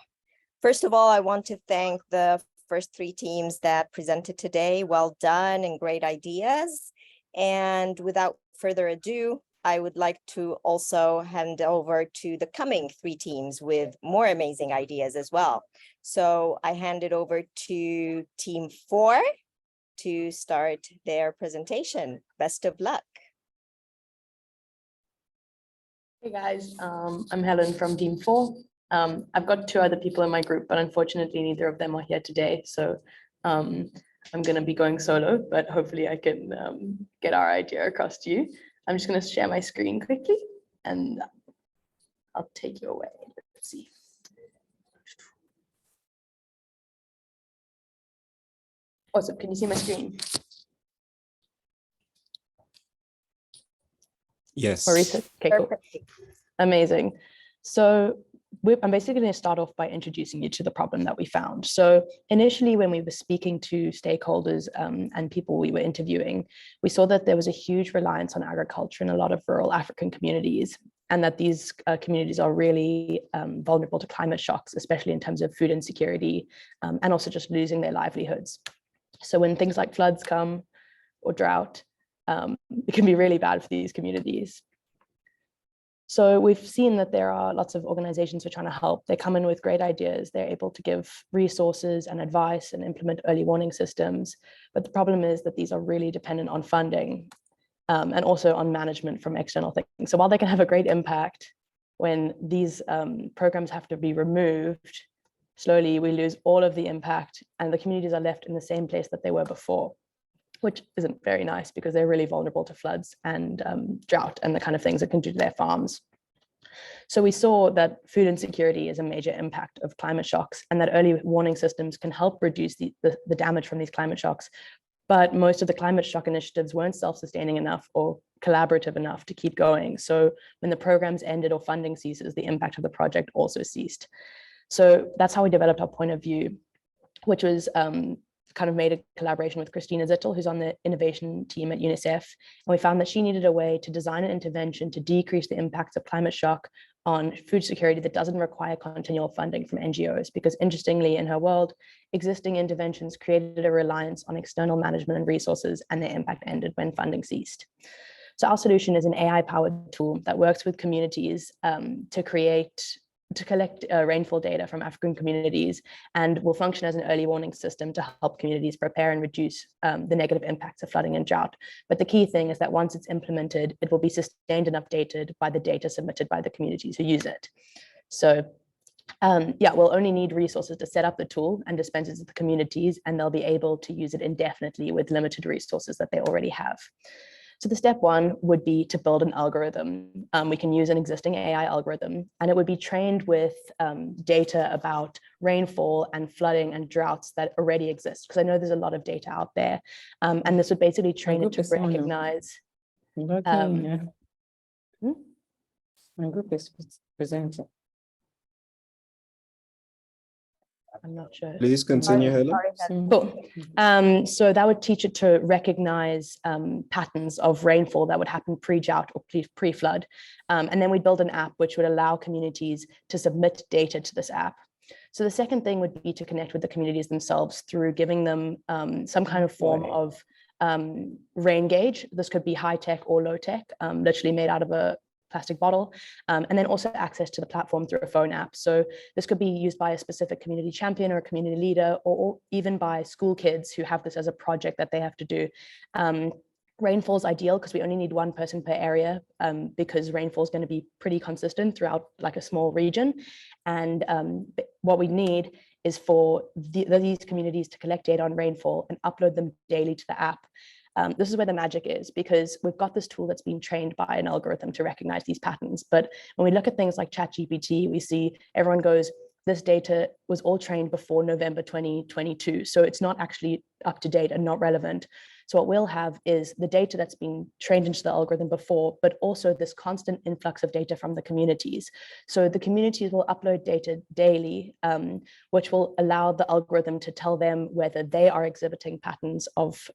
first of all, I want to thank the first three teams that presented today. Well done and great ideas. And without further ado, I would like to also hand over to the coming three teams with more amazing ideas as well. So I hand it over to team 4 to start their presentation. Best of luck. Hey guys, I'm Helen from team 4. I've got 2 other people in my group, but unfortunately neither of them are here today. So I'm going to be going solo, but hopefully I can get our idea across to you. I'm just going to share my screen quickly and I'll take you away. Let's see. Awesome. Can you see my screen? Yes. Marisa? Okay, cool. Amazing. So I'm basically going to start off by introducing you to the problem that we found. So initially, when we were speaking to stakeholders and people we were interviewing, we saw that there was a huge reliance on agriculture in a lot of rural African communities, and that these communities are really vulnerable to climate shocks, especially in terms of food insecurity and also just losing their livelihoods. So when things like floods come or drought, it can be really bad for these communities. So we've seen that there are lots of organizations who are trying to help. They come in with great ideas. They're able to give resources and advice and implement early warning systems. But the problem is that these are really dependent on funding and also on management from external things. So while they can have a great impact, when these programs have to be removed, slowly we lose all of the impact and the communities are left in the same place that they were before, which isn't very nice because they're really vulnerable to floods and drought and the kind of things it can do to their farms. So we saw that food insecurity is a major impact of climate shocks and that early warning systems can help reduce the damage from these climate shocks. But most of the climate shock initiatives weren't self-sustaining enough or collaborative enough to keep going. So when the programs ended or funding ceases, the impact of the project also ceased. So that's how we developed our point of view, which was kind of made a collaboration with Christina Zittel, who's on the innovation team at UNICEF. And we found that she needed a way to design an intervention to decrease the impacts of climate shock on food security that doesn't require continual funding from NGOs, because interestingly, in her world, existing interventions created a reliance on external management and resources, and their impact ended when funding ceased. So our solution is an AI-powered tool that works with communities to collect rainfall data from African communities and will function as an early warning system to help communities prepare and reduce the negative impacts of flooding and drought. But the key thing is that once it's implemented, it will be sustained and updated by the data submitted by the communities who use it. So yeah, we'll only need resources to set up the tool and dispense it to the communities, and they'll be able to use it indefinitely with limited resources that they already have. So the step 1 would be to build an algorithm. We can use an existing AI algorithm, and it would be trained with data about rainfall and flooding and droughts that already exist, because I know there's a lot of data out there. And this would basically train it to recognize. My group is presenting. I'm not sure. Please continue, Helen. Cool. So that would teach it to recognize patterns of rainfall that would happen pre-drought or pre-flood. And then we'd build an app which would allow communities to submit data to this app. So the second thing would be to connect with the communities themselves through giving them some kind of form of rain gauge. This could be high tech or low tech, literally made out of a plastic bottle, and then also access to the platform through a phone app. So this could be used by a specific community champion or a community leader, or even by school kids who have this as a project that they have to do. Rainfall is ideal because we only need one person per area, because rainfall is going to be pretty consistent throughout like a small region. And what we need is for these communities to collect data on rainfall and upload them daily to the app. This is where the magic is, because we've got this tool that's been trained by an algorithm to recognize these patterns. But when we look at things like ChatGPT, we see everyone goes, this data was all trained before November 2022. So it's not actually up to date and not relevant. So what we'll have is the data that's been trained into the algorithm before, but also this constant influx of data from the communities. So the communities will upload data daily, which will allow the algorithm to tell them whether they are exhibiting patterns of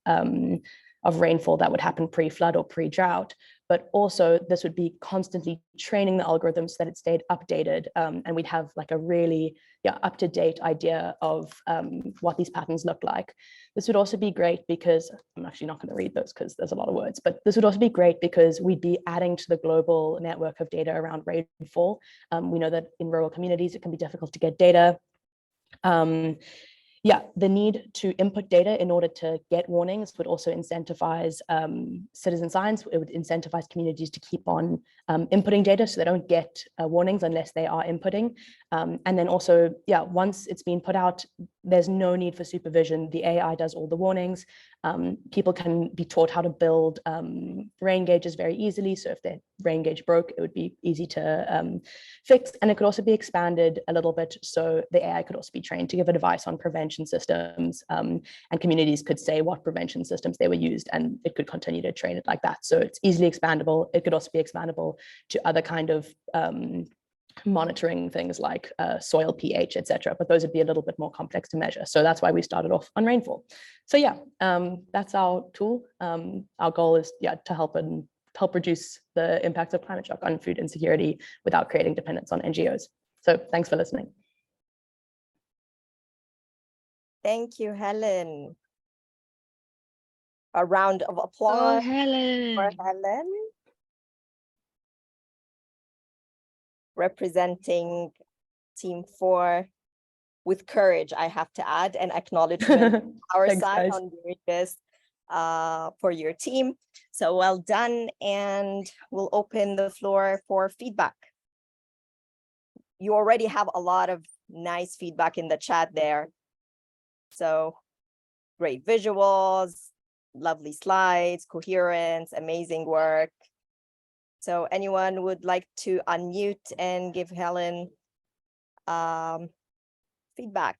rainfall that would happen pre-flood or pre-drought. But also this would be constantly training the algorithm so that it stayed updated, and we'd have like a really up-to-date idea of what these patterns look like. This would also be great because, I'm actually not going to read those because there's a lot of words, but this would also be great because we'd be adding to the global network of data around rainfall. We know that in rural communities, it can be difficult to get data. The need to input data in order to get warnings would also incentivize citizen science. It would incentivize communities to keep on inputting data so they don't get warnings unless they are inputting. And then also, once it's been put out, there's no need for supervision. The AI does all the warnings. People can be taught how to build rain gauges very easily. So if their rain gauge broke, it would be easy to fix. And it could also be expanded a little bit. So the AI could also be trained to give advice on prevention systems, and communities could say what prevention systems they were used, and it could continue to train it like that. So it's easily expandable. It could also be expandable to other kind of monitoring things like soil pH, etc. But those would be a little bit more complex to measure. So that's why we started off on rainfall. So that's our tool. Our goal is to help reduce the impacts of climate shock on food insecurity without creating dependence on NGOs. So thanks for listening. Thank you, Helen. A round of applause for Helen. Representing Team 4 with courage, I have to add, and acknowledgement on our side on doing this for your team. So well done, and we'll open the floor for feedback. You already have a lot of nice feedback in the chat there. So great visuals, lovely slides, coherence, amazing work. So anyone would like to unmute and give Helen feedback?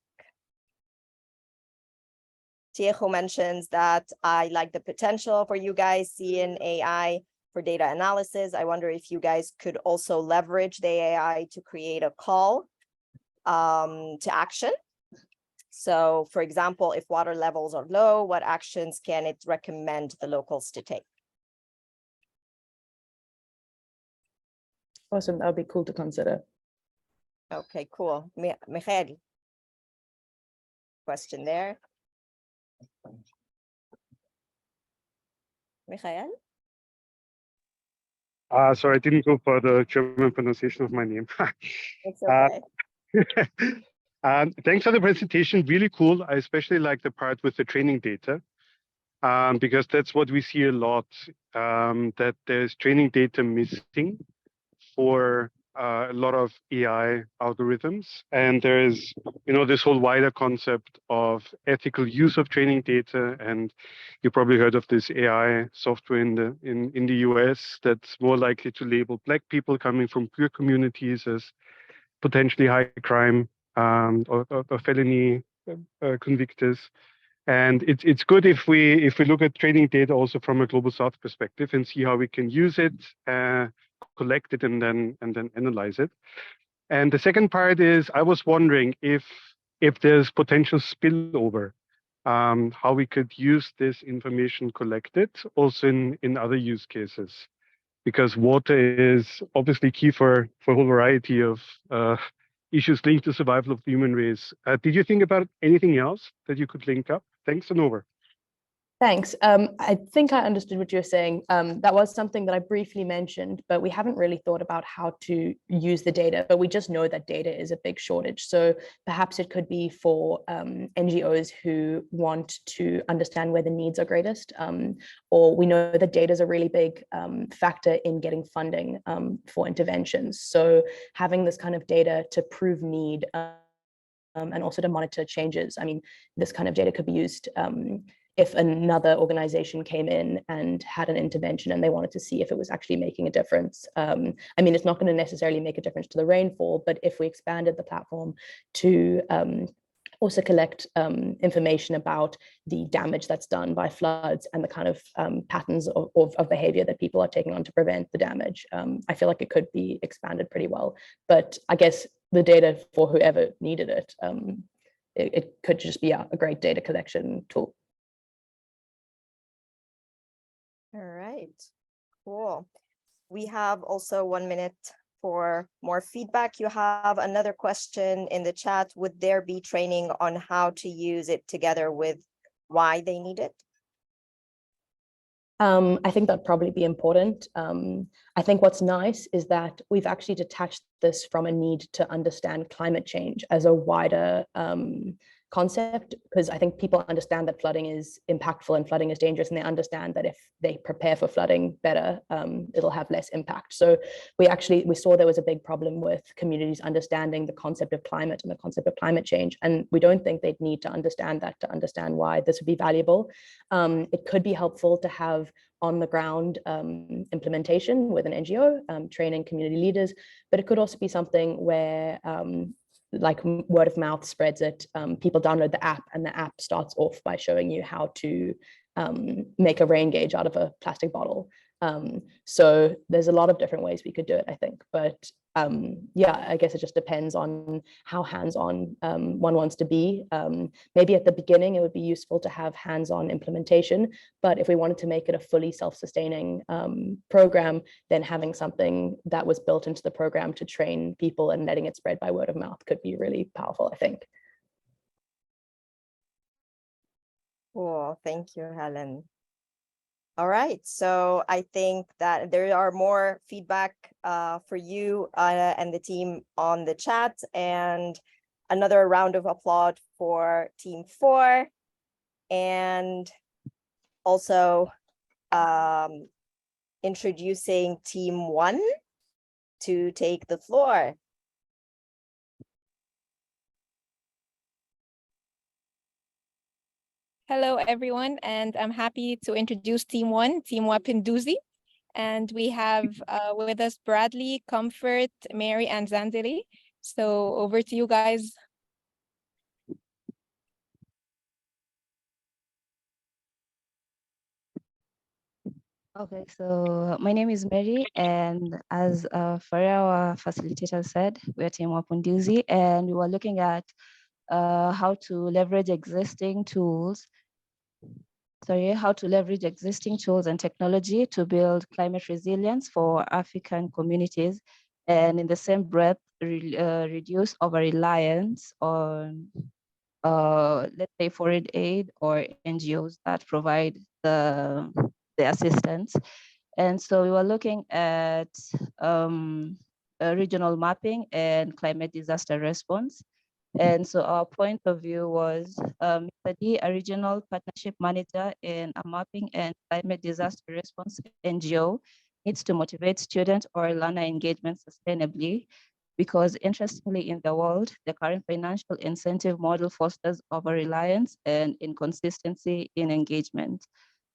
Tiejo mentions that I like the potential for you guys seeing AI for data analysis. I wonder if you guys could also leverage the AI to create a call to action. So for example, if water levels are low, what actions can it recommend the locals to take? Awesome, that would be cool to consider. Okay, cool. Michael, question there. Michael? Sorry, I didn't go for the German pronunciation of my name. It's okay. Thanks for the presentation, really cool. I especially like the part with the training data, because that's what we see a lot, that there's training data missing for a lot of AI algorithms. And there is, this whole wider concept of ethical use of training data. And you probably heard of this AI software in the US that's more likely to label Black people coming from poor communities as potentially high crime or felony convictors. And it's good if we look at training data also from a global South perspective and see how we can use it, collect it, and then analyze it. And the second part is, I was wondering if there's potential spillover, how we could use this information collected also in other use cases, because water is obviously key for a whole variety of issues linked to survival of the human race. Did you think about anything else that you could link up? Thanks, and over. Thanks. I think I understood what you were saying. That was something that I briefly mentioned, but we haven't really thought about how to use the data, but we just know that data is a big shortage. So perhaps it could be for NGOs who want to understand where the needs are greatest, or we know that data is a really big factor in getting funding for interventions. So having this kind of data to prove need and also to monitor changes. I mean, this kind of data could be used if another organization came in and had an intervention and they wanted to see if it was actually making a difference. I mean, it's not going to necessarily make a difference to the rainfall, but if we expanded the platform to also collect information about the damage that's done by floods and the kind of patterns of behavior that people are taking on to prevent the damage, I feel like it could be expanded pretty well. But I guess the data for whoever needed it, it could just be a great data collection tool. All right, cool. We have also 1 minute for more feedback. You have another question in the chat. Would there be training on how to use it together with why they need it? I think that'd probably be important. I think what's nice is that we've actually detached this from a need to understand climate change as a wider concept, because I think people understand that flooding is impactful and flooding is dangerous, and they understand that if they prepare for flooding better, it'll have less impact. So we saw there was a big problem with communities understanding the concept of climate and the concept of climate change, and we don't think they'd need to understand that to understand why this would be valuable. It could be helpful to have on the ground implementation with an NGO, training community leaders, but it could also be something where like word of mouth spreads it. People download the app and the app starts off by showing you how to make a rain gauge out of a plastic bottle. So there's a lot of different ways we could do it, I think. But yeah, I guess it just depends on how hands-on one wants to be. Maybe at the beginning, it would be useful to have hands-on implementation. But if we wanted to make it a fully self-sustaining program, then having something that was built into the program to train people and letting it spread by word of mouth could be really powerful, I think. Cool, thank you, Helen. All right, so I think that there are more feedback for you and the team on the chat, and another round of applause for Team 4, and also introducing Team 1 to take the floor. Hello, everyone, and I'm happy to introduce Team 1, Team Wapinduzi. And we have with us Bradley, Comfort, Mary, and Zanzili. So over to you guys. Okay, so my name is Mary, and as Faria, our facilitator, said, we're Team Wapinduzi, and we were looking at how to leverage existing tools and technology to build climate resilience for African communities, and in the same breath, reduce over-reliance on, let's say, foreign aid or NGOs that provide the assistance. And so we were looking at regional mapping and climate disaster response. And so our point of view was Mr. D, a regional partnership manager in a mapping and climate disaster response NGO, needs to motivate student or learner engagement sustainably, because interestingly in the world, the current financial incentive model fosters over-reliance and inconsistency in engagement.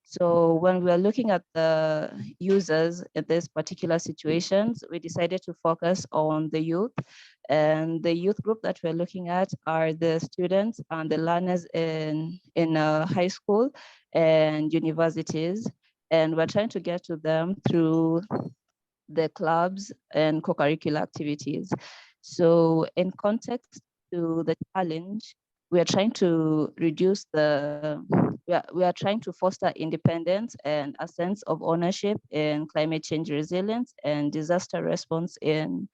So when we are looking at the users in these particular situations, we decided to focus on the youth. And the youth group that we're looking at are the students and the learners in high school and universities. And we're trying to get to them through the clubs and co-curricular activities. So in context to the challenge, we are trying to reduce we are trying to foster independence and a sense of ownership in climate change resilience and disaster response in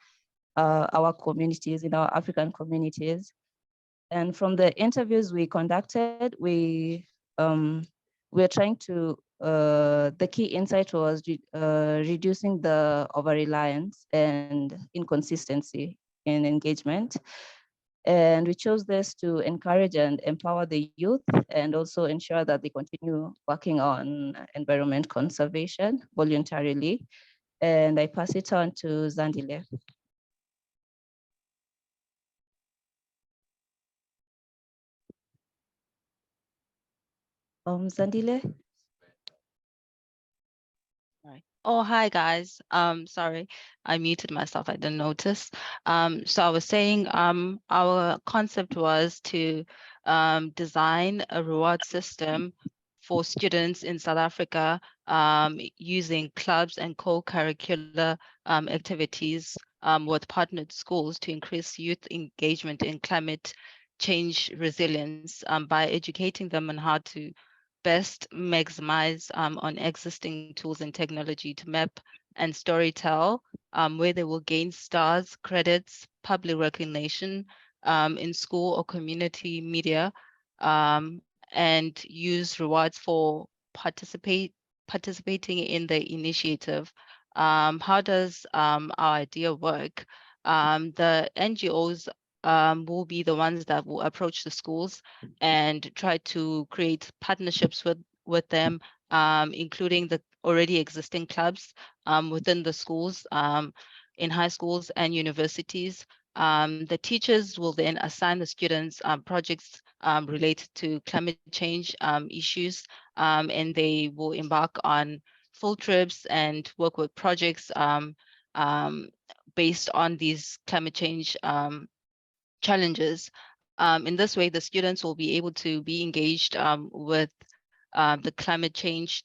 our communities, in our African communities. And from the interviews we conducted, we we're trying to, the key insight was reducing the over-reliance and inconsistency in engagement. And we chose this to encourage and empower the youth and also ensure that they continue working on environment conservation voluntarily. And I pass it on to Zandile. Zandile? Oh, hi guys. Sorry, I muted myself. I didn't notice. So I was saying, our concept was to design a reward system for students in South Africa using clubs and co-curricular activities with partnered schools to increase youth engagement in climate change resilience by educating them on how to best maximize on existing tools and technology to map and storytell, where they will gain stars, credits, public recognition in school or community media, and use rewards for participating in the initiative. How does our idea work? The NGOs will be the ones that will approach the schools and try to create partnerships with them, including the already existing clubs within the schools, in high schools and universities. The teachers will then assign the students projects related to climate change issues, and they will embark on full trips and work with projects based on these climate change challenges. In this way, the students will be able to be engaged with the climate change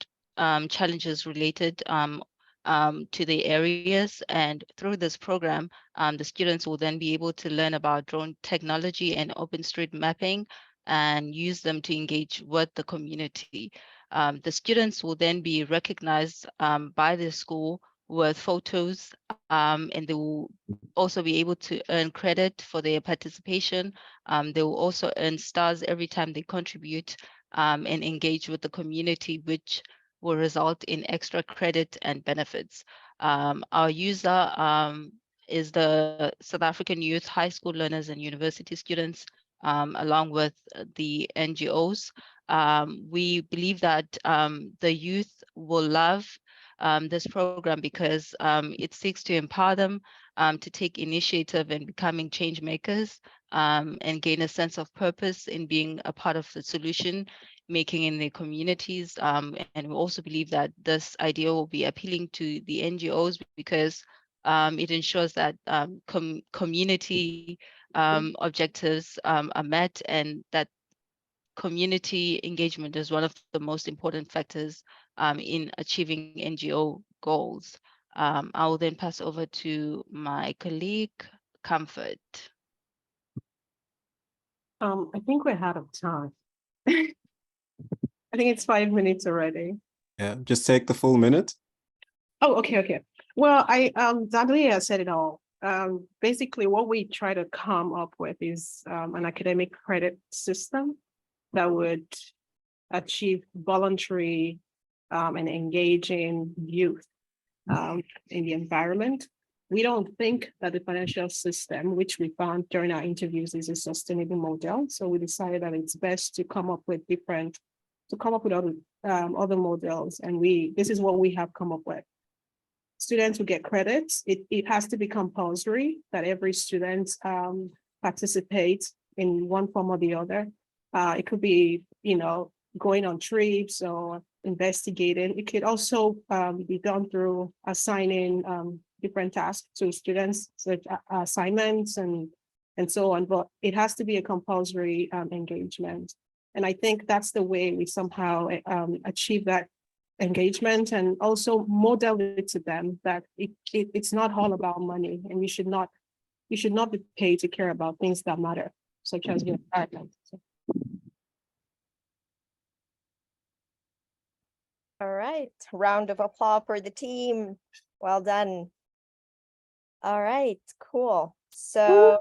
challenges related to the areas. And through this program, the students will then be able to learn about drone technology and OpenStreet mapping and use them to engage with the community. The students will then be recognized by the school with photos, and they will also be able to earn credit for their participation. They will also earn stars every time they contribute and engage with the community, which will result in extra credit and benefits. Our user is the South African youth, high school learners and university students, along with the NGOs. We believe that the youth will love this program because it seeks to empower them to take initiative in becoming change makers and gain a sense of purpose in being a part of the solution making in their communities. And we also believe that this idea will be appealing to the NGOs because it ensures that community objectives are met, and that community engagement is one of the most important factors in achieving NGO goals. I will then pass over to my colleague, Comfort. I think we're out of time. I think it's 5 minutes already. Yeah, just take the full minute. Oh, okay. Well, Dudley has said it all. Basically, what we try to come up with is an academic credit system that would achieve voluntary and engaging youth in the environment. We don't think that the financial system, which we found during our interviews, is a sustainable model. So we decided that it's best to come up with other models. And this is what we have come up with. Students will get credits. It has to be compulsory that every student participates in one form or the other. It could be, going on trips or investigating. It could also be done through assigning different tasks to students, such assignments and so on. But it has to be a compulsory engagement. And I think that's the way we somehow achieve that engagement, and also model it to them that it's not all about money, and you should not be paid to care about things that matter, such as your environment. All right, round of applause for the team. Well done. All right, cool. So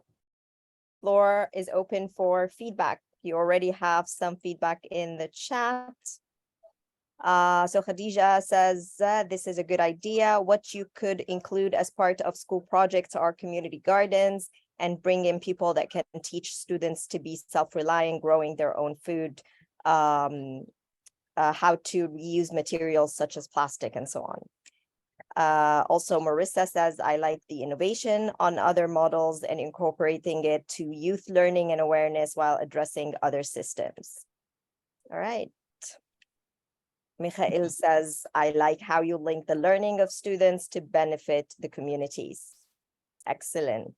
floor is open for feedback. You already have some feedback in the chat. So Khadija says, this is a good idea. What you could include as part of school projects are community gardens and bring in people that can teach students to be self-reliant, growing their own food, how to reuse materials such as plastic and so on. Also, Marissa says, I like the innovation on other models and incorporating it to youth learning and awareness while addressing other systems. All right. Mikhail says, I like how you link the learning of students to benefit the communities. Excellent.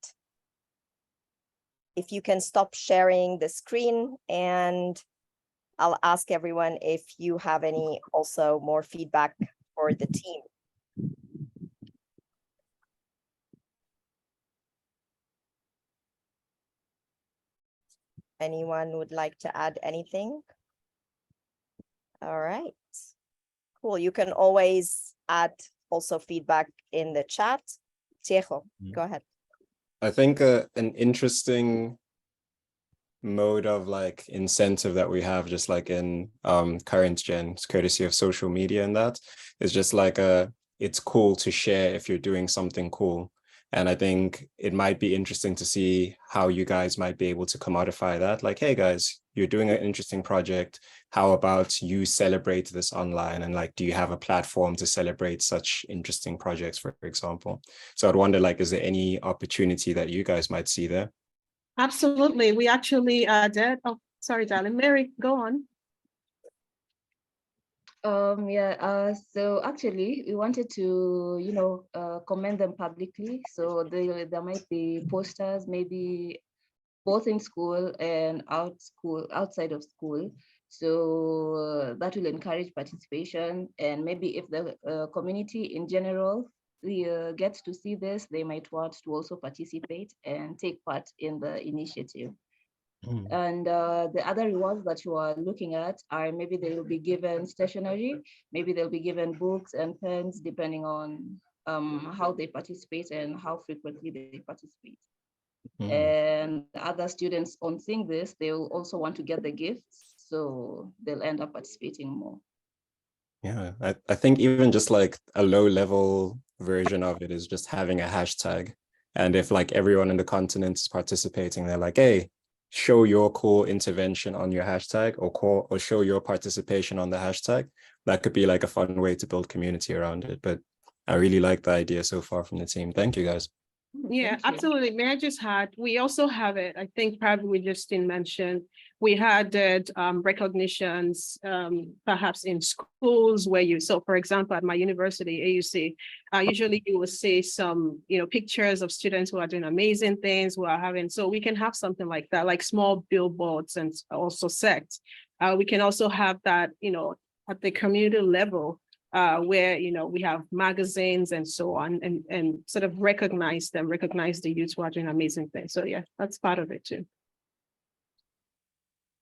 If you can stop sharing the screen, and I'll ask everyone if you have any also more feedback for the team. Anyone would like to add anything? All right. Cool. You can always add also feedback in the chat. Tiejo, go ahead. I think an interesting mode of like incentive that we have, just like in current gen, courtesy of social media, and that is just like it's cool to share if you're doing something cool. And I think it might be interesting to see how you guys might be able to commodify that. Like, hey guys, you're doing an interesting project. How about you celebrate this online? And like, do you have a platform to celebrate such interesting projects, for example? So I'd wonder, like, is there any opportunity that you guys might see there? Absolutely. We actually did. Oh, sorry, darling. Mary, go on. So actually we wanted to, commend them publicly. So there might be posters, maybe both in school and outside of school. So that will encourage participation, and maybe if the community in general gets to see this, they might want to also participate and take part in the initiative. And the other rewards that you are looking at are maybe they will be given stationery, maybe they'll be given books and pens, depending on how they participate and how frequently they participate. And other students on seeing this, they will also want to get the gifts, so they'll end up participating more. Yeah, I think even just like a low level version of it is just having a hashtag. And if like everyone in the continent is participating, they're like, hey, show your cool intervention on your hashtag, or show your participation on the hashtag. That could be like a fun way to build community around it. But I really like the idea so far from the team. Thank you guys. Yeah, absolutely. May I just add, we also have it, I think probably we just didn't mention, we had recognitions perhaps in schools where so for example, at my university, AUC, usually you will see some, pictures of students who are doing amazing things, who are having, so we can have something like that, like small billboards and also sets. We can also have that, at the community level, where we have magazines and so on, and sort of recognize the youth who are doing amazing things. So yeah, that's part of it too.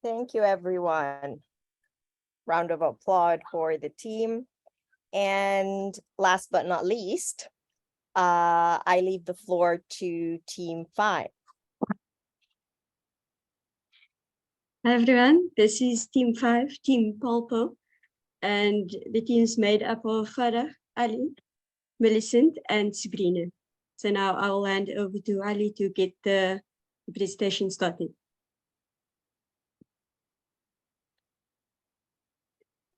Thank you, everyone. Round of applause for the team. And last but not least, I leave the floor to Team 5. Hi everyone, this is Team 5, Team Polpo. And the team is made up of Farah, Ali, Millicent, and Sabrina. So now I will hand over to Ali to get the presentation started.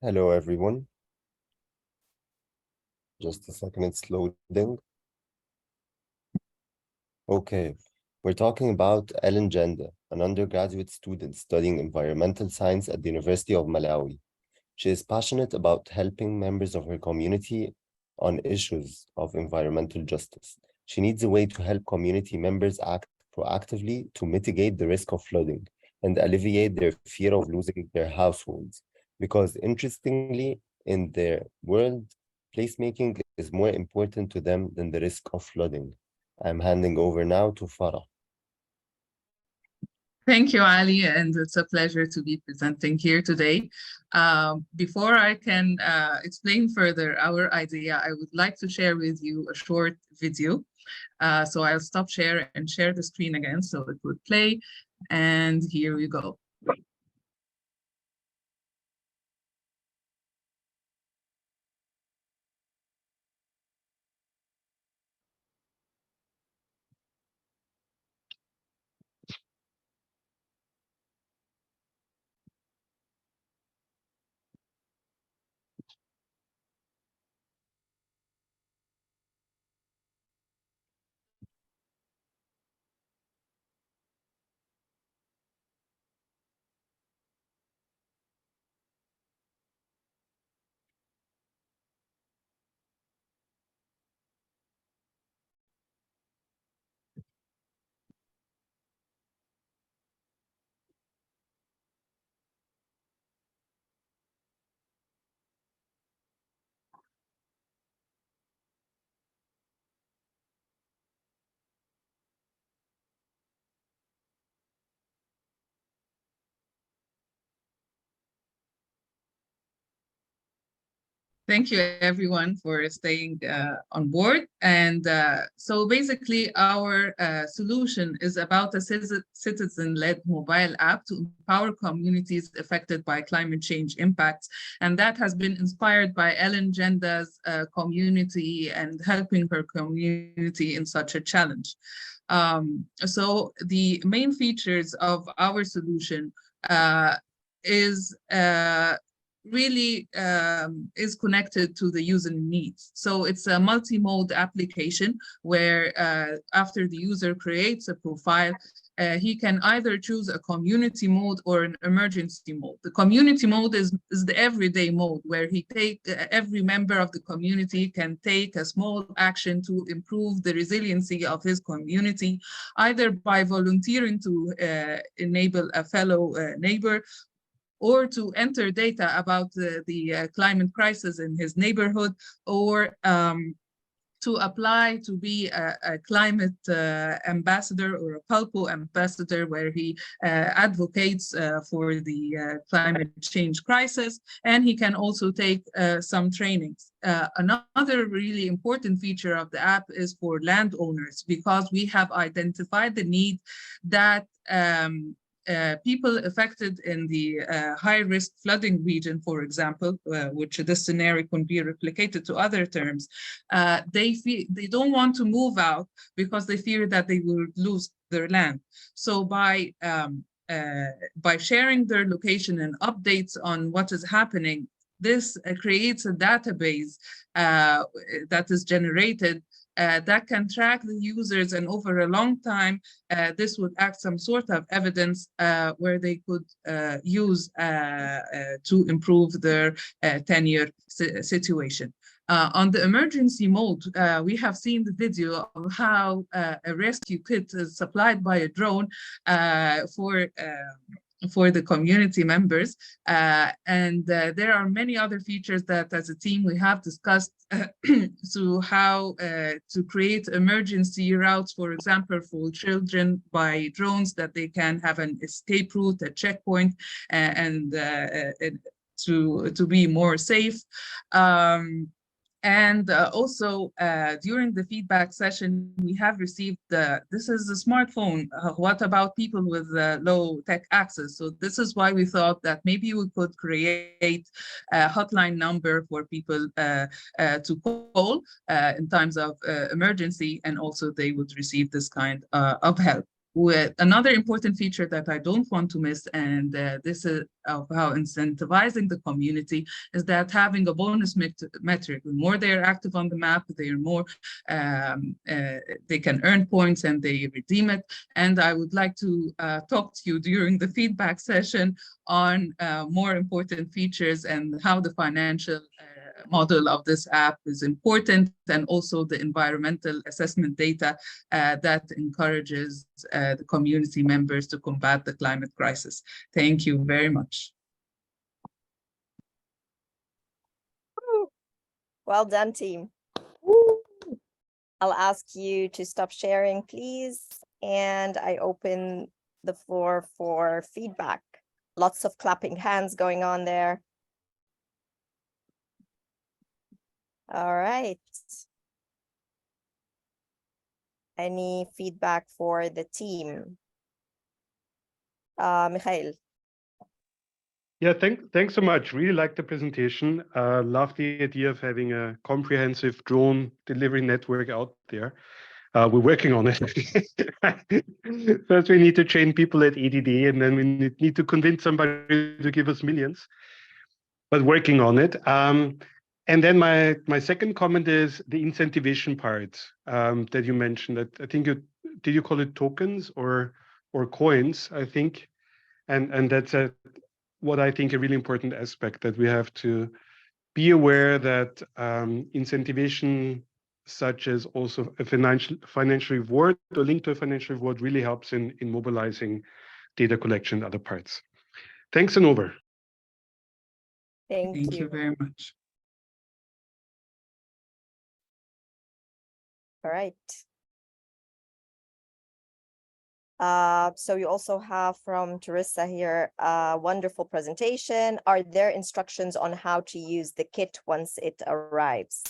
Hello, everyone. Just a second, it's loading. Okay, we're talking about Ellen Jenda, an undergraduate student studying environmental science at the University of Malawi. She is passionate about helping members of her community on issues of environmental justice. She needs a way to help community members act proactively to mitigate the risk of flooding and alleviate their fear of losing their households. Because interestingly, in their world, placemaking is more important to them than the risk of flooding. I'm handing over now to Farah. Thank you, Ali, and it's a pleasure to be presenting here today. Before I can explain further our idea, I would like to share with you a short video. So I'll stop share and share the screen again so it would play. And here we go. Thank you, everyone, for staying on board. And so basically, our solution is about a citizen-led mobile app to empower communities affected by climate change impacts. And that has been inspired by Ellen Genda's community and helping her community in such a challenge. So the main features of our solution is really is connected to the user needs. So it's a multi-mode application where after the user creates a profile, he can either choose a community mode or an emergency mode. The community mode is the everyday mode where every member of the community can take a small action to improve the resiliency of his community, either by volunteering to enable a fellow neighbor, or to enter data about the climate crisis in his neighborhood, or to apply to be a climate ambassador or a PALPO ambassador, where he advocates for the climate change crisis, and he can also take some trainings. Another really important feature of the app is for landowners, because we have identified the need that people affected in the high-risk flooding region, for example, which this scenario can be replicated to other terms, they don't want to move out because they fear that they will lose their land. So by sharing their location and updates on what is happening, this creates a database that is generated that can track the users, and over a long time, this would act some sort of evidence where they could use to improve their tenure situation. On the emergency mode, we have seen the video of how a rescue kit is supplied by a drone for the community members. And there are many other features that as a team we have discussed to how to create emergency routes, for example, for children by drones, that they can have an escape route, a checkpoint, and to be more safe. And also during the feedback session, we have received this is a smartphone. What about people with low tech access? So this is why we thought that maybe we could create a hotline number for people to call in times of emergency, and also they would receive this kind of help. With another important feature that I don't want to miss, and this is of how incentivizing the community, is that having a bonus metric. The more they are active on the map, they are more they can earn points and they redeem it. And I would like to talk to you during the feedback session on more important features and how the financial model of this app is important, and also the environmental assessment data that encourages the community members to combat the climate crisis. Thank you very much. Well done, team. I'll ask you to stop sharing, please. And I open the floor for feedback. Lots of clapping hands going on there. All right. Any feedback for the team? Mikhail. Yeah, thanks so much. Really like the presentation. Love the idea of having a comprehensive drone delivery network out there. We're working on it. First, we need to train people at EDD, and then we need to convince somebody to give us millions. But working on it. And then my second comment is the incentivation part that you mentioned. That I think did you call it tokens or coins? I think, and that's what I think a really important aspect, that we have to be aware that incentivation, such as also a financial reward or linked to a financial reward, really helps in mobilizing data collection and other parts. Thanks, and over. Thank you very much. All right. So you also have from Teresa here a wonderful presentation. Are there instructions on how to use the kit once it arrives?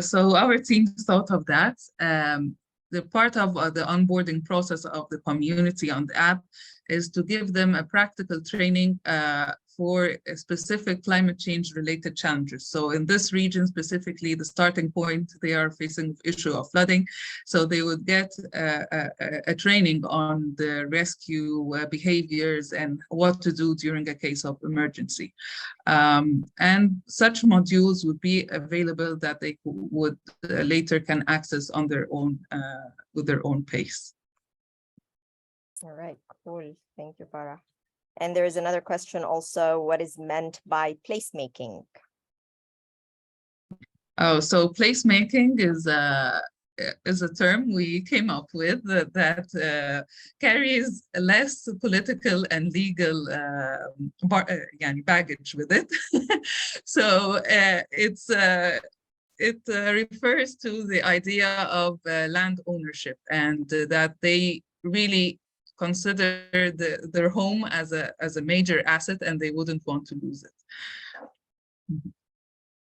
So our team thought of that. The part of the onboarding process of the community on the app is to give them a practical training for a specific climate change related challenges. So in this region specifically, the starting point, they are facing the issue of flooding. So they would get a training on the rescue behaviors and what to do during a case of emergency. And such modules would be available that they would later can access on their own with their own pace. All right, cool. Thank you, Farah. And there is another question also, what is meant by placemaking? Oh, so placemaking is a term we came up with that carries less political and legal baggage with it. So it refers to the idea of land ownership and that they really consider their home as a major asset and they wouldn't want to lose it.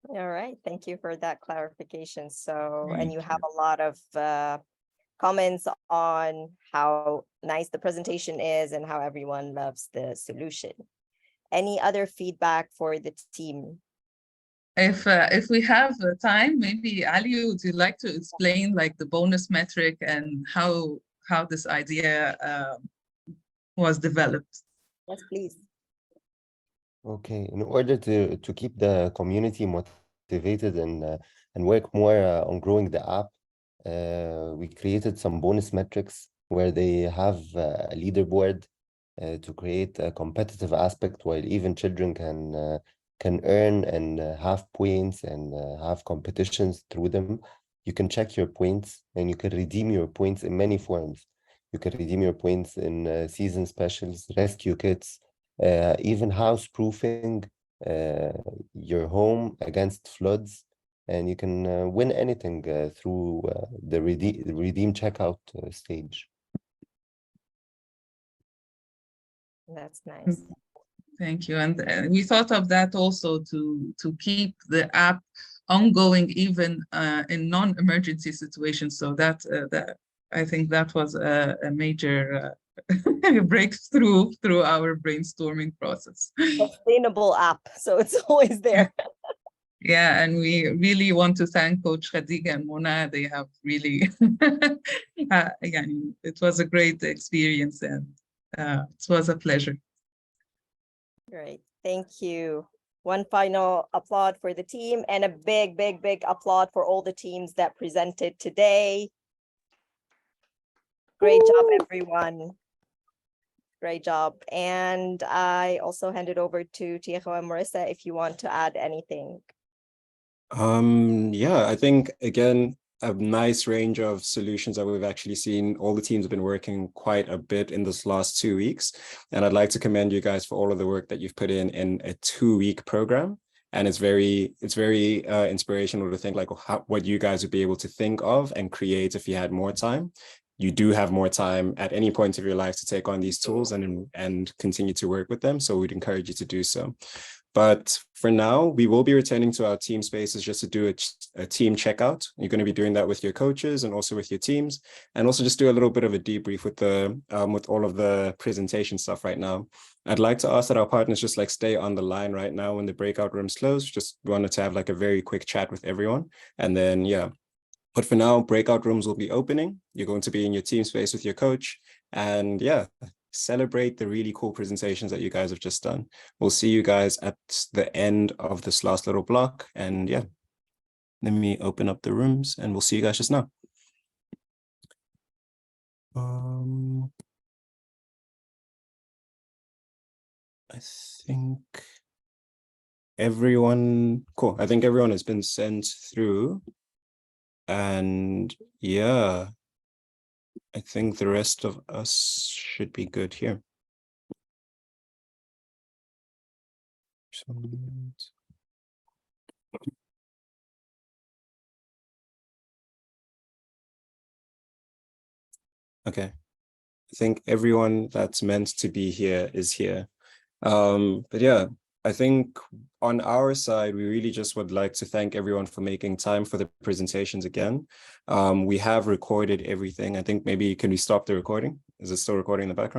All right, thank you for that clarification. So, and you have a lot of comments on how nice the presentation is and how everyone loves the solution. Any other feedback for the team? If we have time, maybe Ali, would you like to explain like the bonus metric and how this idea was developed? Yes, please. Okay, in order to keep the community motivated and work more on growing the app, we created some bonus metrics where they have a leaderboard to create a competitive aspect where even children can earn and have points and have competitions through them. You can check your points and you can redeem your points in many forms. You can redeem your points in season specials, rescue kits, even house proofing your home against floods, and you can win anything through the redeem checkout stage. That's nice. Thank you. And we thought of that also to keep the app ongoing even in non-emergency situations. So that I think that was a major breakthrough through our brainstorming process. Sustainable app, so it's always there. Yeah, and we really want to thank Coach Khadija and Mona. They have really, it was a great experience and it was a pleasure. Great, thank you. One final applaud for the team and a big, big, big applaud for all the teams that presented today. Great job, everyone. Great job. And I also hand it over to Tiejo and Marissa if you want to add anything. Yeah, I think, again, a nice range of solutions that we've actually seen. All the teams have been working quite a bit in this last 2 weeks. And I'd like to commend you guys for all of the work that you've put in a 2-week program. And it's very inspirational to think like what you guys would be able to think of and create if you had more time. You do have more time at any point of your life to take on these tools and continue to work with them. So we'd encourage you to do so. But for now, we will be returning to our team spaces just to do a team checkout. You're going to be doing that with your coaches and also with your teams, and also just do a little bit of a debrief with all of the presentation stuff right now. I'd like to ask that our partners just like stay on the line right now when the breakout rooms close. Just wanted to have like a very quick chat with everyone, and then yeah. But for now, breakout rooms will be opening. You're going to be in your team space with your coach, and yeah, celebrate the really cool presentations that you guys have just done. We'll see you guys at the end of this last little block. And yeah, let me open up the rooms and we'll see you guys just now. I think everyone, cool. I think everyone has been sent through. And yeah, I think the rest of us should be good here. Okay. I think everyone that's meant to be here is here. But yeah, I think on our side, we really just would like to thank everyone for making time for the presentations again. We have recorded everything. I think maybe, can we stop the recording? Is it still recording in the background?